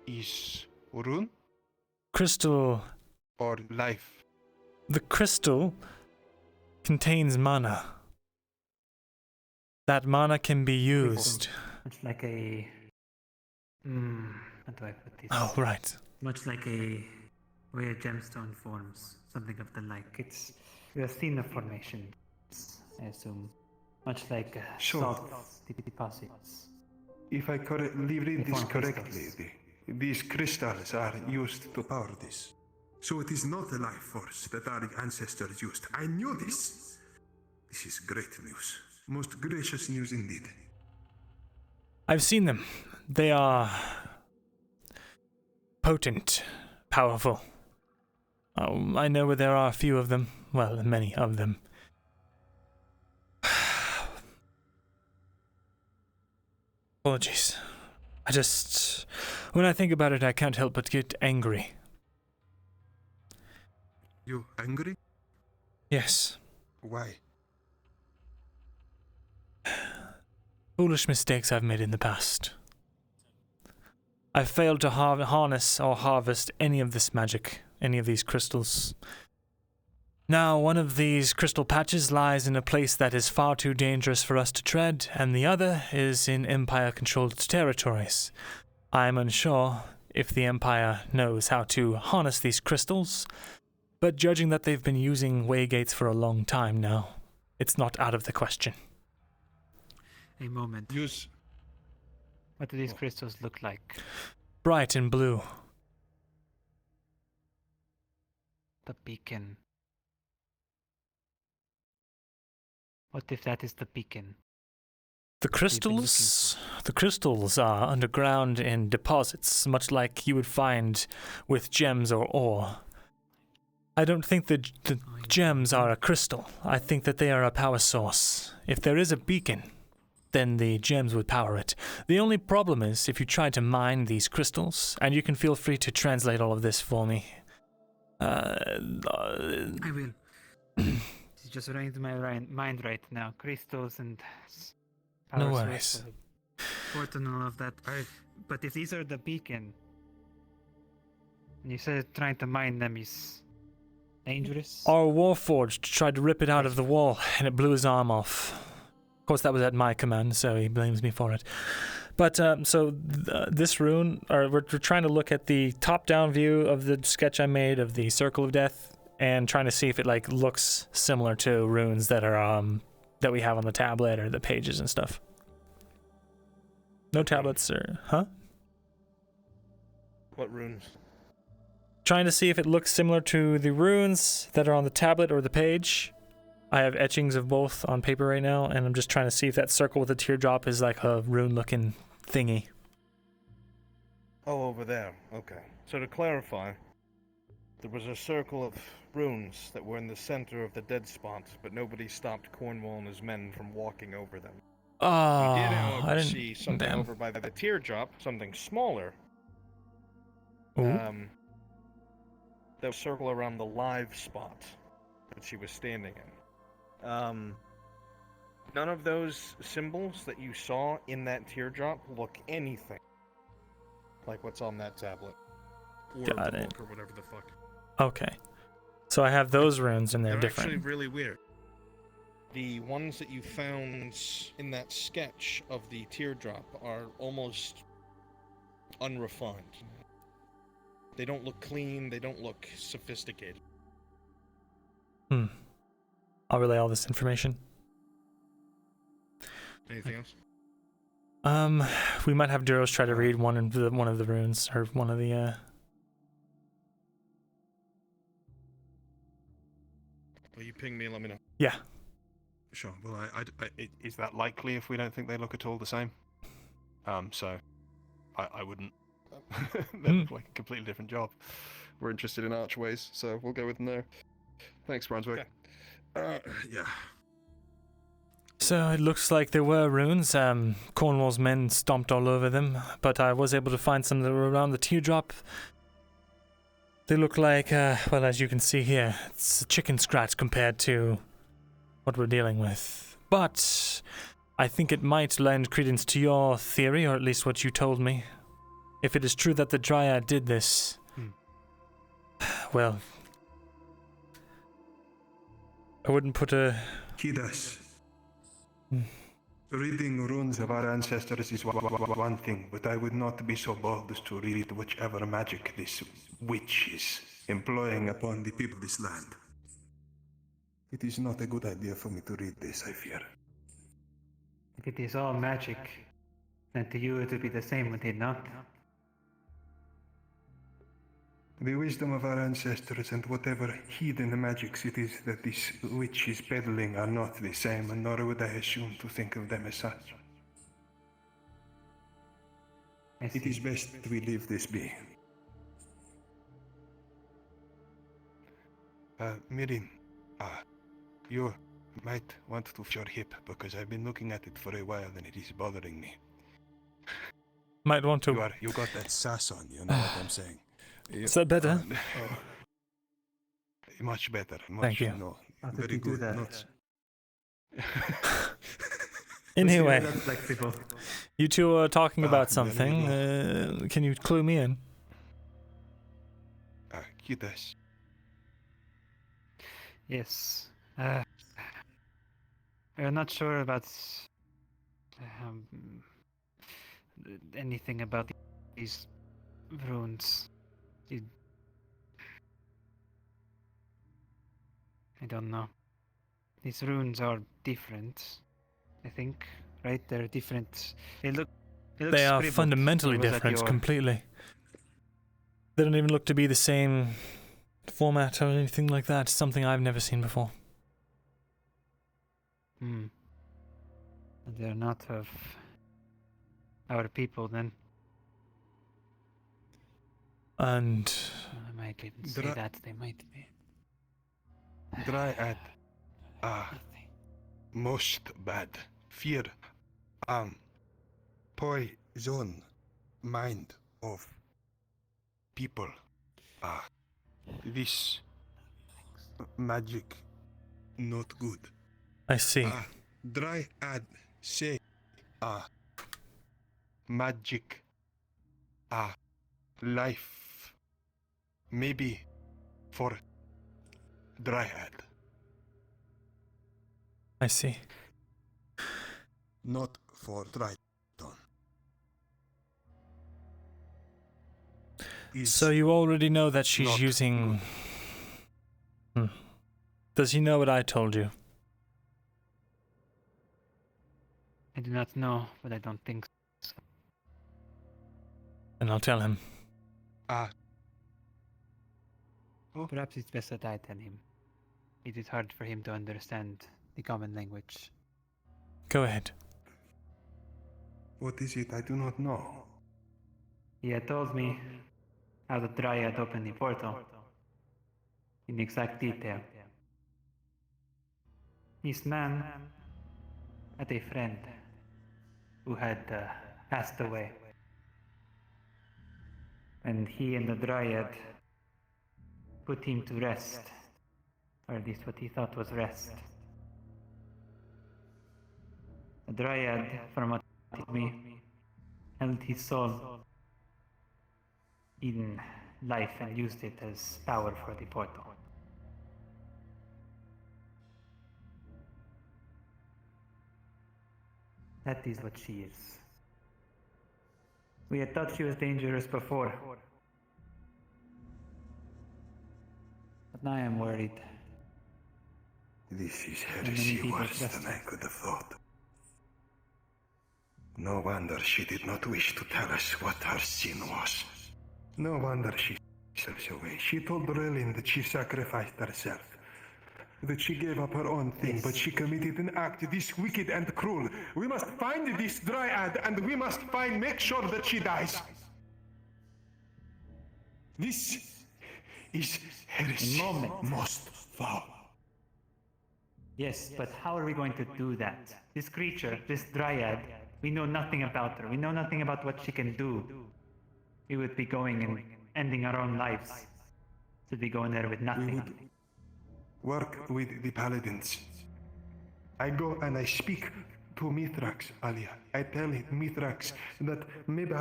is rune Crystal. or life? The crystal contains mana. That mana can be used. Much like a... how do I put this? Oh, right. Much like a way a gemstone forms, something of the like. It's... You have seen the formation, I assume. Much like Sure. salt deposits. If I read They this form correctly, crystals. these crystals are used to power this. So it is not the life force that our ancestors used. I knew this. This is great news. Most gracious news indeed. I've seen them. They are potent, powerful. Oh, I know where there are a few of them. Well, many of them. Apologies. When I think about it, I can't help but get angry. You angry? Yes. Why? Foolish mistakes I've made in the past. I've failed to harness or harvest any of this magic, any of these crystals. Now, one of these crystal patches lies in a place that is far too dangerous for us to tread, and the other is in Empire-controlled territories. I'm unsure if the Empire knows how to harness these crystals, but judging that they've been using waygates for a long time now, it's not out of the question. A moment. Use. What do these crystals look like? Bright and blue. The beacon. What if that is the beacon? The What have you been looking crystals are underground in deposits, much like you would find with gems or ore. I don't think the gems are a crystal. I think that they are a power source. If there is a beacon, then the gems would power it. The only problem is if you try to mine these crystals, and you can feel free to translate all of this for me. I will. It's just running to my mind right now. Crystals and No power worries. source, port and all of that. But if these are the beacon, and you said trying to mine them is dangerous. Our Warforged tried to rip it out of the wall, and it blew his arm off. Of course, that was at my command, so he blames me for it. But, this rune, we're trying to look at the top-down view of the sketch I made of the Circle of Death. and trying to see if it like looks similar to runes that are that we have on the tablet or the pages and stuff. No tablets or What runes? Trying to see if it looks similar to the runes that are on the tablet or the page. I have etchings of both on paper right now, and I'm just trying to see if that circle with the teardrop is like a rune-looking thingy. Oh, over there. Okay. So to clarify, there was a circle of runes that were in the center of the dead spot, but nobody stopped Cornwall and his men from walking over them. Oh, We did, however, I didn't see something damn. over by the teardrop, something smaller. Ooh. That was circle around the live spot that she was standing in. None of those symbols that you saw in that teardrop look anything like what's on that tablet. Or Got the it. book or whatever the fuck. Okay. So I have those runes and they're different. Actually really weird. The ones that you found in that sketch of the teardrop are almost unrefined. They don't look clean, they don't look sophisticated. I'll relay all this information. Anything else? We might have Duros try to read one of the runes, or one of the Well, you ping me and let me know. Yeah. Sure. Well, Is that likely if we don't think they look at all the same? So I wouldn't. They look like a completely different job. we're interested in archways, so we'll go with no. Thanks, Brunswick. Yeah. So it looks like there were runes. Cornwall's men stomped all over them, but I was able to find some that were around the teardrop. They look like, well, as you can see here, it's a chicken scratch compared to what we're dealing with. But I think it might lend credence to your theory, or at least what you told me. If it is true that the Dryad did this, well, I wouldn't put a... Kidas. Reading runes of our ancestors is one thing, but I would not be so bold as to read whichever magic this witch is employing upon the people of this land. It is not a good idea for me to read this, I fear. If it is all magic, then to you it would be the same, would it not? The wisdom of our ancestors and whatever hidden magics it is that this witch is peddling are not the same, and nor would I assume to think of them as such. It is best we leave this be. Myrin, you might want to fix your hip, because I've been looking at it for a while and it is bothering me. Might want to... You got that sass on, you know what I'm saying? Is that better? Much better. Much, Thank you. No, How did very you do good. that? Not... Anyway, Flexible. you two are talking about there we something. Can you clue me in? Kidas. Yes. We're not sure about anything about these runes. I don't know. These runes are different, I think, right? They're different. They look They are scribbled. fundamentally Or was that different, your- completely. They don't even look to be the same format or anything like that. Something I've never seen before. They're not of our people, then. And I might even say that they might be. Dryad. Most bad. Fear. Poison. Mind of people. This magic not good. I see. Dryad say magic life. Maybe for Dryad. I see. Not for Triton. So you already know that she's not using Does he know what I told you? I do not know, but I don't think so. And I'll tell him. Perhaps it's best that I tell him. It is hard for him to understand the common language. Go ahead. What is it? I do not know. He had told me how the Dryad opened the portal in exact detail. This man had a friend who had passed away. And he and the Dryad put him to rest, or at least what he thought was rest. The Dryad, from what he told me, held his soul in life and used it as power for the portal. That is what she is. We had thought she was dangerous before. But now I am worried. This is many heresy people worse trust than I could have thought. No wonder she did not wish to tell us what her sin was. No wonder she herself away. She told Relin that she sacrificed herself. That she gave up her own thing, but she committed an act this wicked and cruel. We must find this Dryad, and we must make sure that she dies. This is heresy most foul. Yes, but how are we going to do that? This creature, this Dryad, we know nothing about her. We know nothing about what she can do. We would be going and ending our own lives. Should we go in there with nothing? We would work with the paladins. I go and I speak to Mithrax, Alia. I tell Mithrax that maybe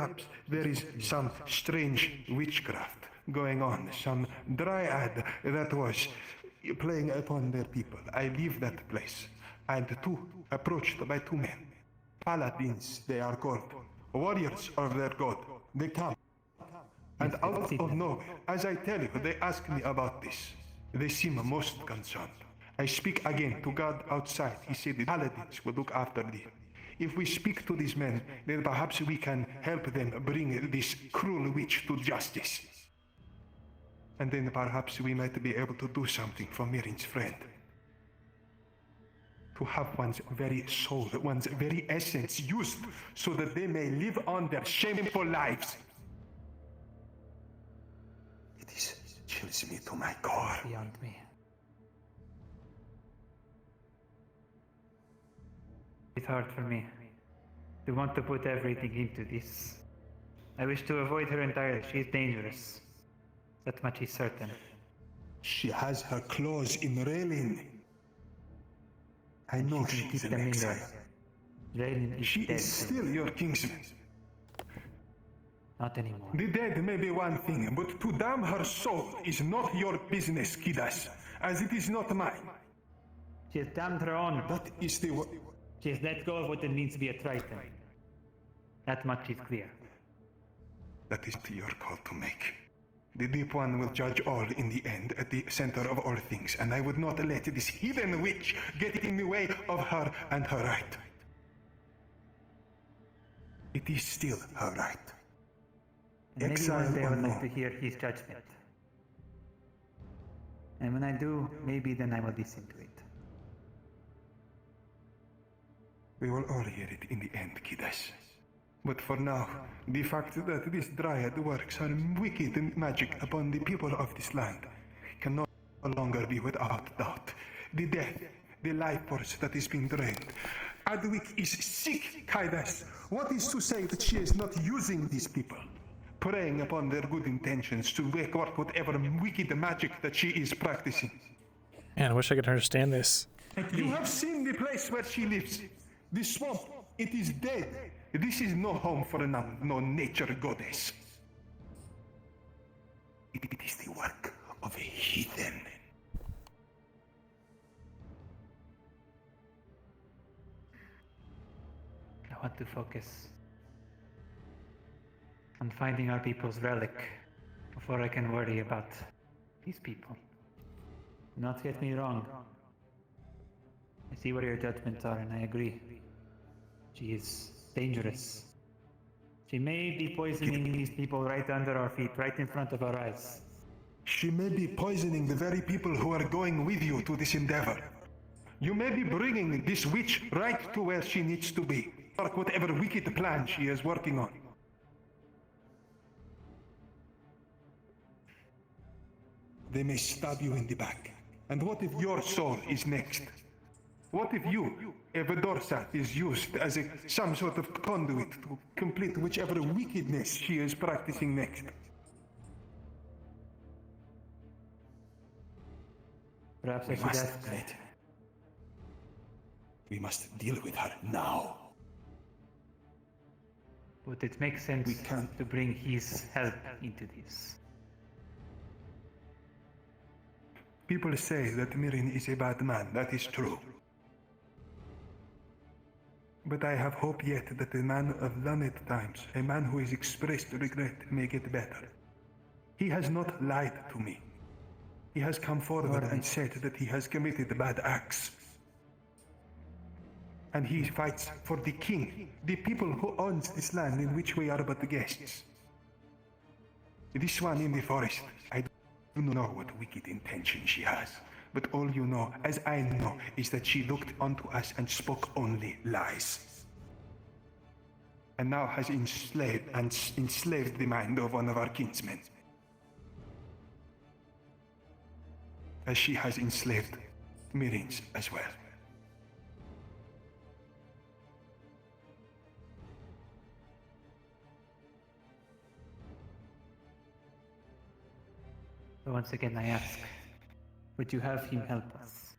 there is some strange witchcraft going on, some Dryad that was playing upon their people. I leave that place, and approached by two men. Paladins, they are called. Warriors of their god. They come. And out of nowhere, as I tell you, they ask me about this. They seem most concerned. I speak again to God outside. He said the paladins will look after them. If we speak to these men, then perhaps we can help them bring this cruel witch to justice. And then perhaps we might be able to do something for Mirin's friend. To have one's very soul, one's very essence used so that they may live on their shameful lives. It chills me to my core. Beyond me. It's hard for me to want to put everything into this. I wish to avoid her entirely. She is dangerous. That much is certain. She has her claws in Relin. I know She can she's keep an them in exile. there. Raylan is She dead. is still your kinsman. Not anymore. The dead may be one thing, but to damn her soul is not your business, Kidas, as it is not mine. She has damned her own. That is the She has let go of what it means to be a Triton. That much is clear. That is your call to make. The Deep One will judge all in the end, at the center of all things, and I would not let this hidden witch get in the way of her and her right. It is still her right. And maybe Exile one day I or would no. like to hear his judgment. And when I do, maybe then I will listen to it. We will all hear it in the end, Kidas. But for now, the fact that this Dryad works her wicked magic upon the people of this land can no longer be without doubt. The death, the life force that is being drained. Adwick is sick, Kidas. What is to say that she is not using these people? Preying upon their good intentions to wake up whatever wicked magic that she is practicing. Man, I wish I could understand this. You have seen the place where she lives. The swamp, it is dead. This is no home for no nature goddess. It is the work of a heathen. I want to focus on finding our people's relic before I can worry about these people. Do not get me wrong. I see where your judgments are, and I agree. She is dangerous. She may be poisoning these people right under our feet, right in front of our eyes. She may be poisoning the very people who are going with you to this endeavor. You may be bringing this witch right to where she needs to be, or whatever wicked plan she is working on. They may stab you in the back. And what if your soul is next? What if you, VRChat, is used as some sort of conduit to complete whichever wickedness she is practicing next? Perhaps I We should must ask. let. We must deal with her now. Would it make sense We can't- to bring his help into this? People say that Myrin is a bad man. That is true. But I have hope yet that a man of learned times, a man who has expressed regret, may get better. He has not lied to me. He has come forward and said that he has committed bad acts. And he fights for the king, the people who owns this land in which we are but guests. This one in the forest, I don't know what wicked intention she has. But all you know, as I know, is that she looked onto us and spoke only lies. And now has enslaved the mind of one of our kinsmen. As she has enslaved Myrin's as well. So once again I ask, would you have him help us?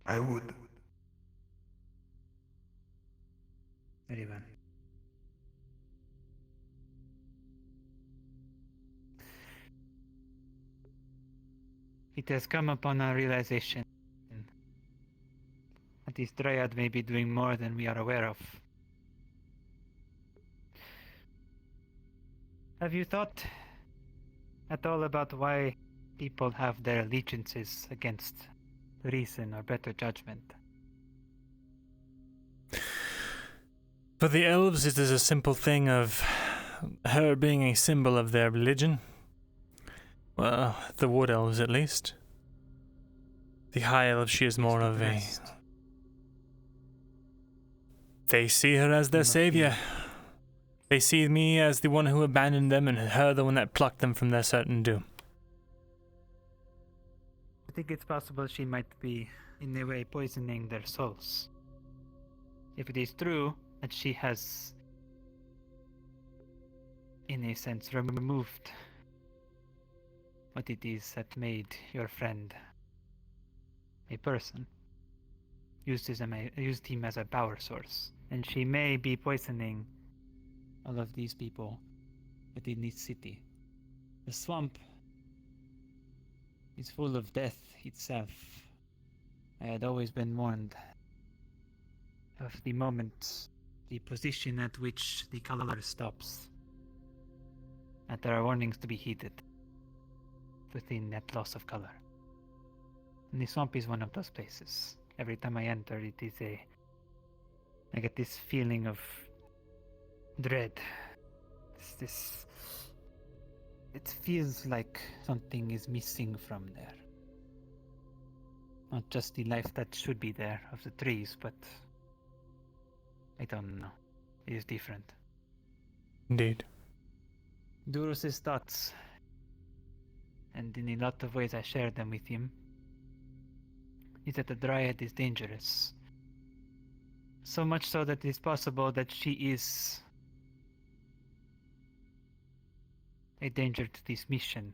I would. Very well. It has come upon our realization that this Dryad may be doing more than we are aware of. Have you thought at all about why people have their allegiances against reason or better judgment? For the elves, it is a simple thing of her being a symbol of their religion. Well, the wood elves at least. The high elves, she is more of a... They see her as their savior. They see me as the one who abandoned them and her the one that plucked them from their certain doom. I think it's possible she might be, in a way, poisoning their souls. If it is true that she has, in a sense, removed what it is that made your friend a person, used him as a power source, and she may be poisoning all of these people within this city. The swamp is full of death itself. I had always been warned of the moment, the position at which the color stops, that there are warnings to be heeded within that loss of color. And the swamp is one of those places. Every time I enter, I get this feeling of dread. It feels like something is missing from there. Not just the life that should be there of the trees, but I don't know. It is different. Indeed. Durus's thoughts, and in a lot of ways I share them with him, is that the Dryad is dangerous. So much so that it is possible that she is a danger to this mission.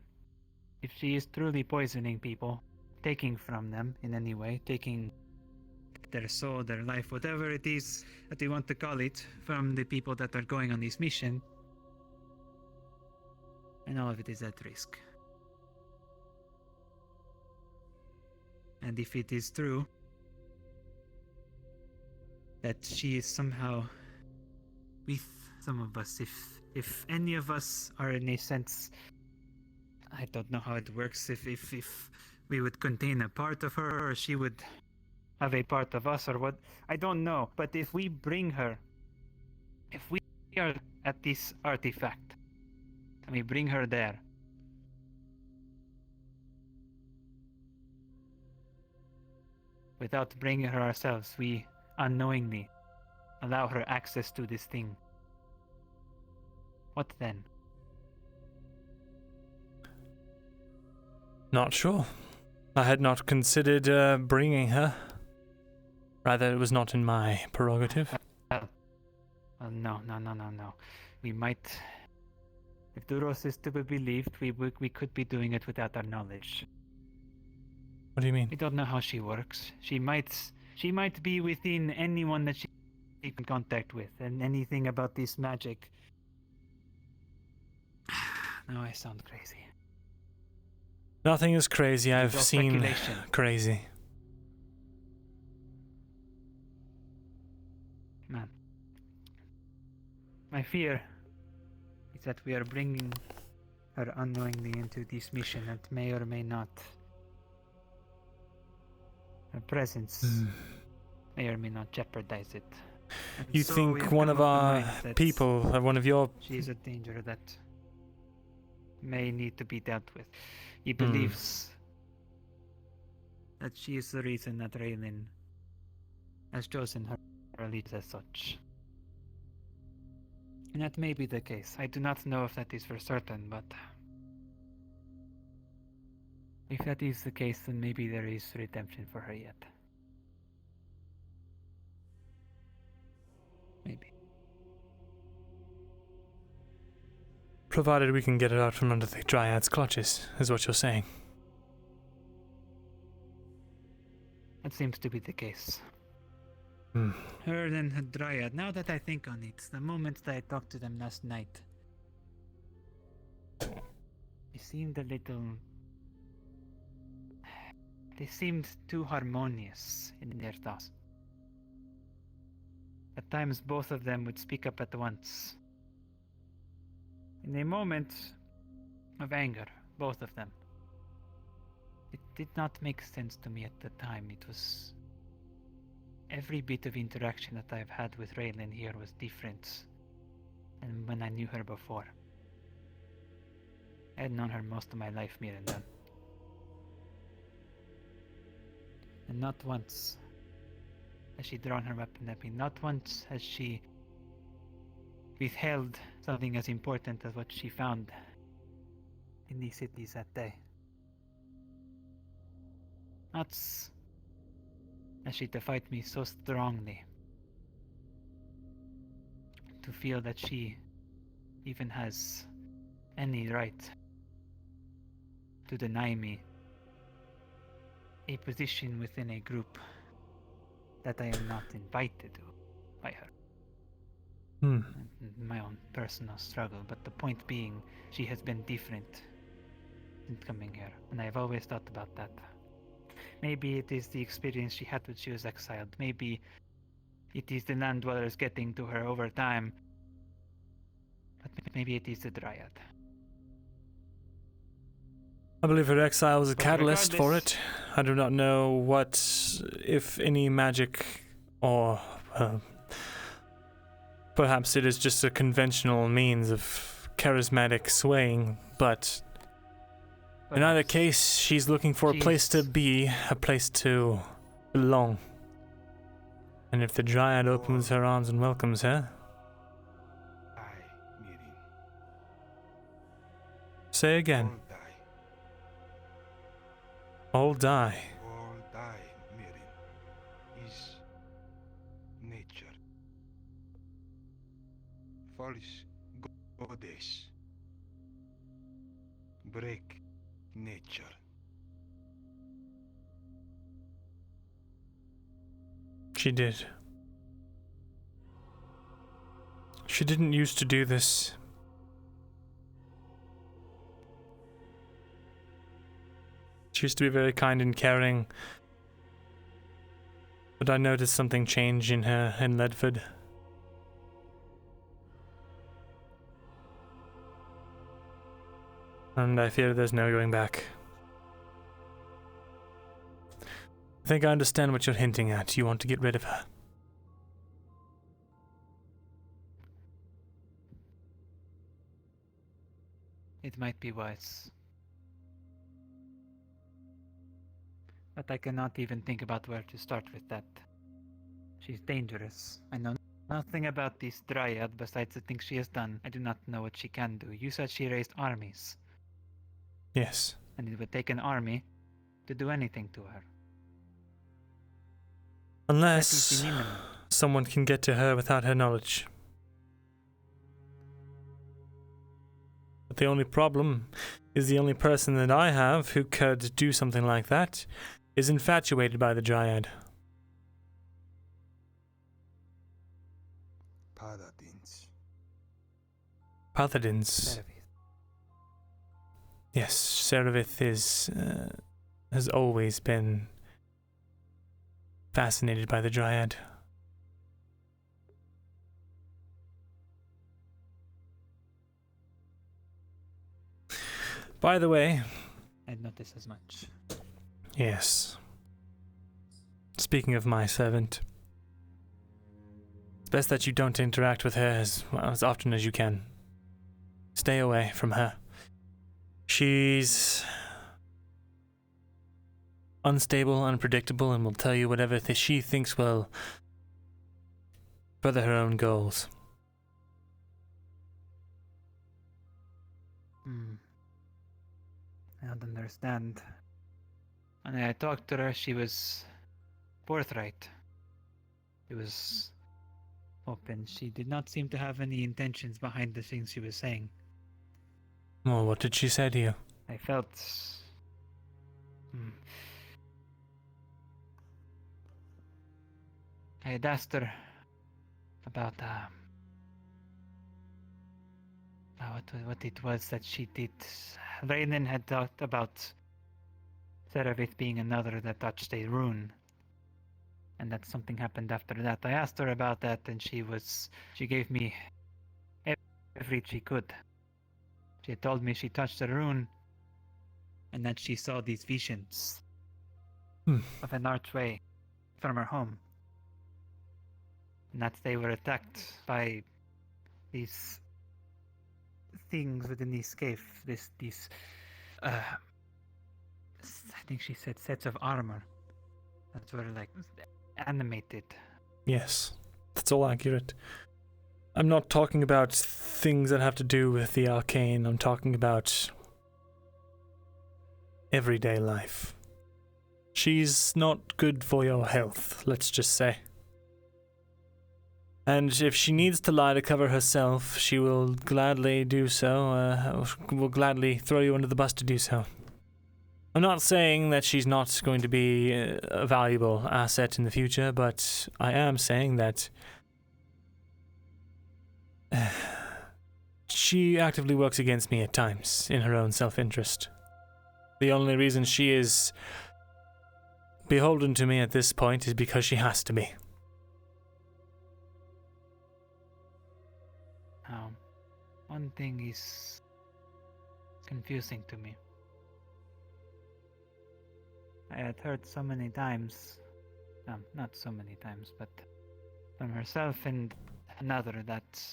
If she is truly poisoning people, taking from them in any way, taking their soul, their life, whatever it is that they want to call it, from the people that are going on this mission, and all of it is at risk. And if it is true, that she is somehow with some of us. If any of us are in a sense, I don't know how it works, if we would contain a part of her, or she would have a part of us, or what, I don't know. But if we bring her, if we are at this artifact, and we bring her there, without bringing her ourselves, we unknowingly allow her access to this thing. What then? Not sure. I had not considered bringing her. Rather, it was not in my prerogative. No. We might... If Duros is to be believed, we could be doing it without our knowledge. What do you mean? We don't know how she works. She might be within anyone that she in contact with, and anything about this magic. Now I sound crazy. Nothing is crazy. I've all seen speculation. crazy. Man. My fear is that we are bringing her unknowingly into this mission that may or may not. Her presence may or may not jeopardize it. And You so we think have one come of up our with the mind that people, one of your... she is a danger that may need to be dealt with. He believes that she is the reason that Raylin has chosen her lead as such. And that may be the case. I do not know if that is for certain, but if that is the case, then maybe there is redemption for her yet. Maybe. Provided we can get her out from under the Dryad's clutches, is what you're saying. That seems to be the case. Hmm. Her and her Dryad. Now that I think on it, the moment that I talked to them last night, they seemed a little... They seemed too harmonious in their thoughts. At times both of them would speak up at once. In a moment of anger, both of them. It did not make sense to me at the time. It was... Every bit of interaction that I've had with Raylin here was different than when I knew her before. I had known her most of my life, Myrindal. And not once has she drawn her weapon at me. Not once has she withheld something as important as what she found in these cities that day. Not as she defied me so strongly to feel that she even has any right to deny me a position within a group that I am not invited to by her. My own personal struggle, but the point being, she has been different since coming here, and I've always thought about that. Maybe it is the experience she had when she was exiled. Maybe it is the land dwellers getting to her over time. But maybe it is the Dryad. I believe her exile was a But catalyst for regardless- it. I do not know what, if any, magic or perhaps it is just a conventional means of charismatic swaying, but in either case, she's looking for a place to be, a place to belong. And if the Dryad opens her arms and welcomes her, Die, Mirin. say again, All die. all die. All die, Mirin. Is nature. False goddess. Break nature. She did. She didn't used to do this. She used to be very kind and caring. But I noticed something change in her in Ledford. And I fear there's no going back. I think I understand what you're hinting at. You want to get rid of her. It might be wise. But I cannot even think about where to start with that. She's dangerous. I know nothing about this dryad besides the things she has done. I do not know what she can do. You said she raised armies. Yes. And it would take an army to do anything to her. Unless someone can get to her without her knowledge. But the only problem is the only person that I have who could do something like that is infatuated by the dryad. Paladins. Paladins. Yes, Seravith has always been fascinated by the dryad. By the way, I'd notice as much. yes. Speaking of my servant, it's best that you don't interact with her as often as you can. Stay away from her. She's unstable, unpredictable, and will tell you whatever she thinks will further her own goals. I don't understand. When I talked to her, she was forthright. She was open. She did not seem to have any intentions behind the things she was saying. Well, what did she say to you? I felt... I had asked her about what it was that she did. Raynon had talked about Seravith being another that touched a rune, and that something happened after that. I asked her about that, and she gave me every she could. She had told me she touched a rune, and that she saw these visions of an archway from her home, and that they were attacked by these things within this cave. I think she said sets of armor that were like animated. Yes, that's all accurate. I'm not talking about things that have to do with the arcane. I'm talking about everyday life. She's not good for your health, let's just say. And if she needs to lie to cover herself, she will gladly do so, will gladly throw you under the bus to do so. I'm not saying that she's not going to be a valuable asset in the future, but I am saying that she actively works against me at times in her own self-interest. The only reason she is beholden to me at this point is because she has to be. One thing is confusing to me. I had heard so many times, not so many times, but from herself and another that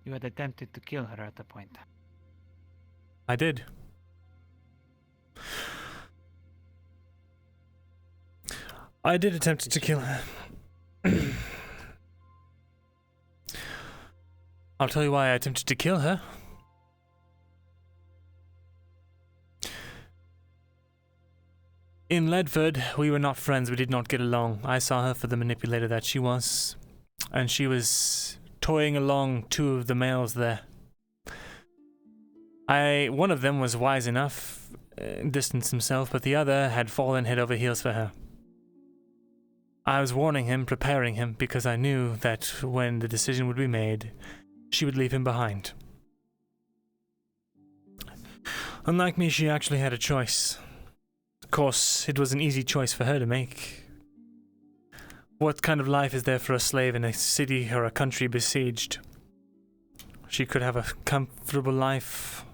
you had attempted to kill her at a point. I did. I did attempt to kill her. I'll tell you why I attempted to kill her. In Ledford, we were not friends, we did not get along. I saw her for the manipulator that she was, and she was toying along two of the males there. One of them was wise enough, distanced himself, but the other had fallen head over heels for her. I was warning him, preparing him, because I knew that when the decision would be made, she would leave him behind. Unlike me, she actually had a choice. course, it was an easy choice for her to make. What kind of life is there for a slave in a city or a country besieged? She could have a comfortable life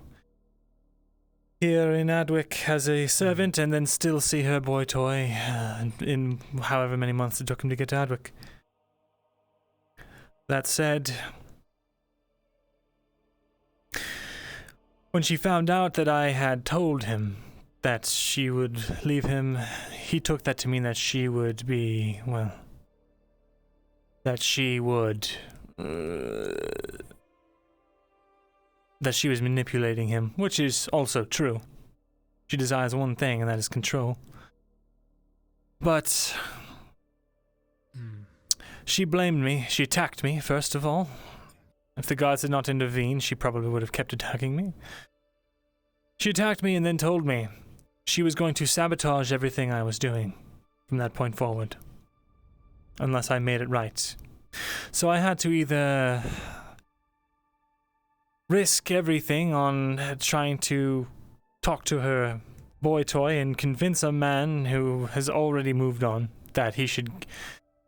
here in Adwick as a servant and then still see her boy toy in however many months it took him to get to Adwick. That said, when she found out that I had told him that she would leave him, he took that to mean that she would be, well, that she would, that she was manipulating him, which is also true. She desires one thing, and that is control. But she blamed me. She attacked me, first of all. If the gods had not intervened, she probably would have kept attacking me. She attacked me and then told me she was going to sabotage everything I was doing from that point forward, unless I made it right. So I had to either risk everything on trying to talk to her boy toy and convince a man who has already moved on that he should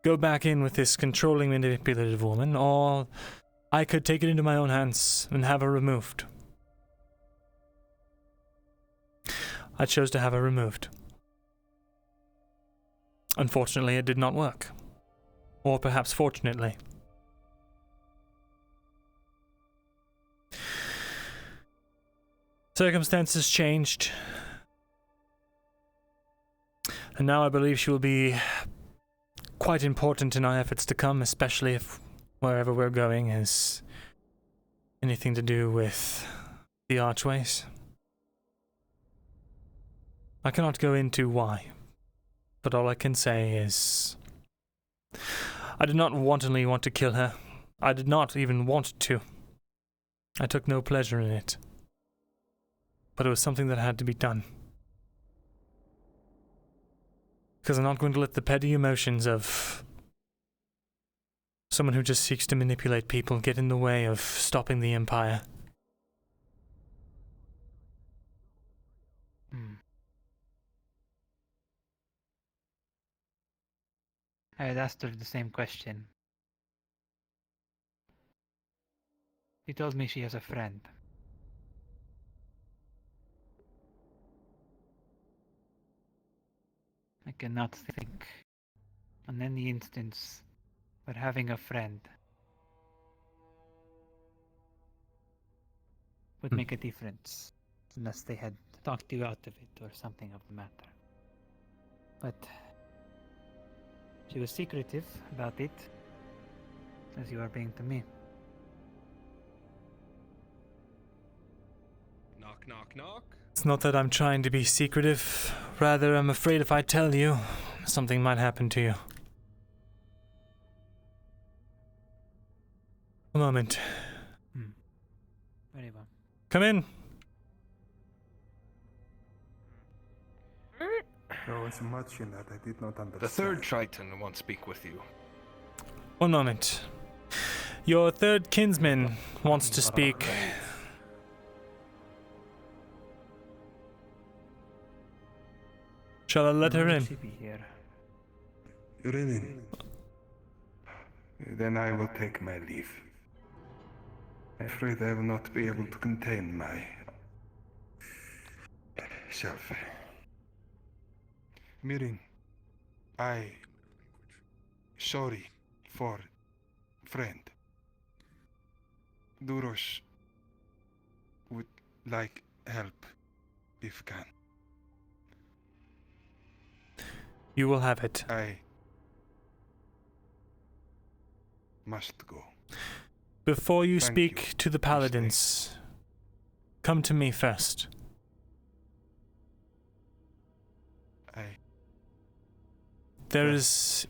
go back in with this controlling, manipulative woman, or I could take it into my own hands and have her removed. I chose to have her removed. Unfortunately, it did not work. Or perhaps fortunately. Circumstances changed. And now I believe she will be quite important in our efforts to come, especially if wherever we're going is anything to do with the archways. I cannot go into why, but all I can say is I did not wantonly want to kill her. I did not even want to. I took no pleasure in it. But it was something that had to be done. Because I'm not going to let the petty emotions of someone who just seeks to manipulate people get in the way of stopping the Empire. I had asked her the same question. She told me she has a friend. I cannot think on any instance where having a friend would make a difference, unless they had talked you out of it or something of the matter. But she was secretive about it, as you are being to me. Knock, knock, knock. It's not that I'm trying to be secretive. Rather, I'm afraid if I tell you, something might happen to you. A moment. Very well. Come in. There was much in that I did not understand. The third Triton wants to speak with you. One moment. Your third kinsman wants to speak. Shall I let her in? You're in. Then I will take my leave. I'm afraid I will not be able to contain myself. Myrin, sorry for friend. Duros would like help if can. You will have it. I must go. Before you Thank speak you. to the paladins, come to me first. There's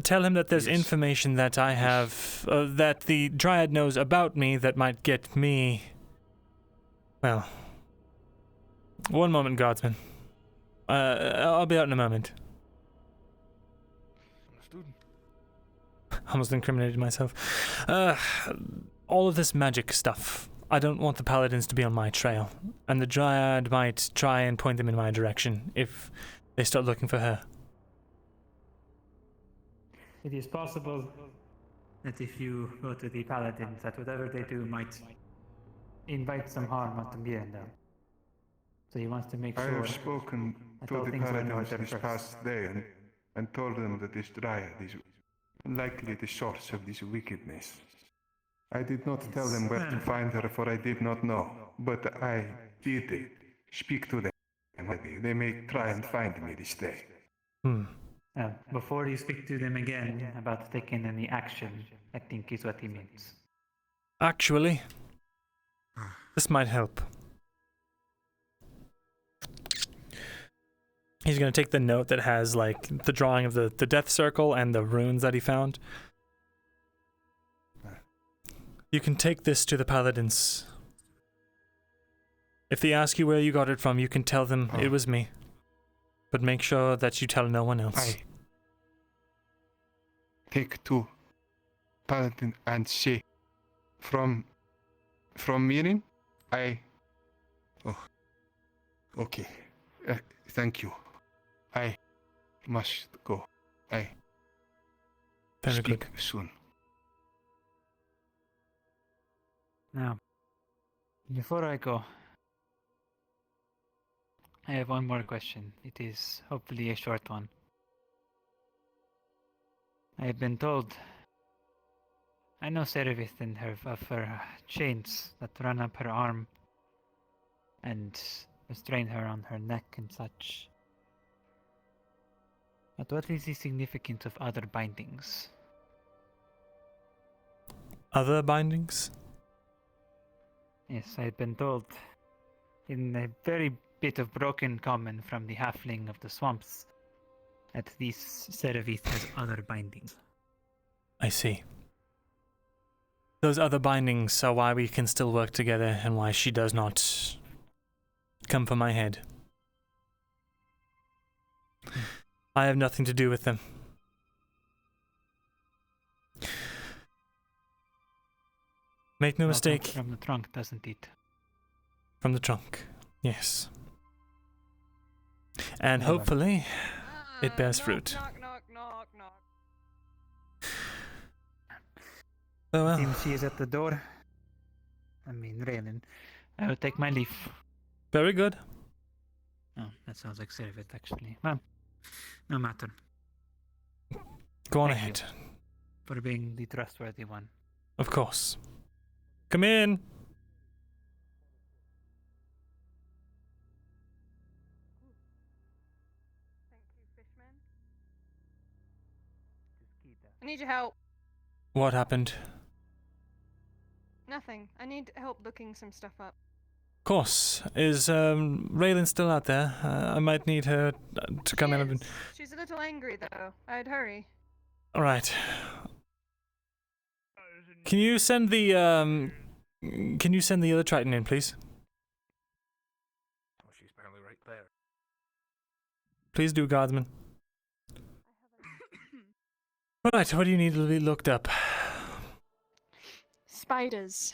tell him that there's information that I have, that the Dryad knows about me that might get me. Well, one moment, guardsman. I'll be out in a moment. Almost incriminated myself. All of this magic stuff. I don't want the paladins to be on my trail, and the dryad might try and point them in my direction if they start looking for her. It is possible that if you go to the paladins, that whatever they do might invite some harm onto Myrindal. So he wants to make I sure have spoken that to all the things are in paladins order this first. past day and told them that this dryad is likely the source of this wickedness. I did not tell them where to Well. find her, for I did not know, but I did speak to them. They may try and find me this day. Before you speak to them again about taking any action, I think is what he means. Actually, this might help. He's going to take the note that has, like, the drawing of the death circle and the runes that he found. You can take this to the paladins. If they ask you where you got it from, you can tell them it was me. But make sure that you tell no one else. I take to paladin and say, from Mirin, okay. Thank you. I must go. I Very speak good. soon. Now, before I go, I have one more question. It is hopefully a short one. I have been told, I know Serevith and of her chains that run up her arm and restrain her on her neck and such. But what is the significance of other bindings? Other bindings? Yes, I've been told in a very bit of broken common from the halfling of the swamps that this Serevith has other bindings. I see. Those other bindings are why we can still work together and why she does not come for my head. I have nothing to do with them. Make no mistake. From the trunk, doesn't it? From the trunk, yes. And Never. hopefully, it bears fruit. Knock. Oh well. Seems she is at the door. I mean, Raylan. I will take my leave. Very good. Oh, that sounds like Serevith, actually. Well, no matter. Go on Thank ahead. For being the trustworthy one. Of course. Come in. Thank you, Fishman. I need your help. What happened? Nothing. I need help looking some stuff up. Of course. Is Raylan still out there? I might need her to come in. She is. She's a little angry, though. I'd hurry. All right. Can you send the other Triton in, please? Oh, she's apparently right there. Please do, guardsman. All right. What do you need to be looked up? Spiders.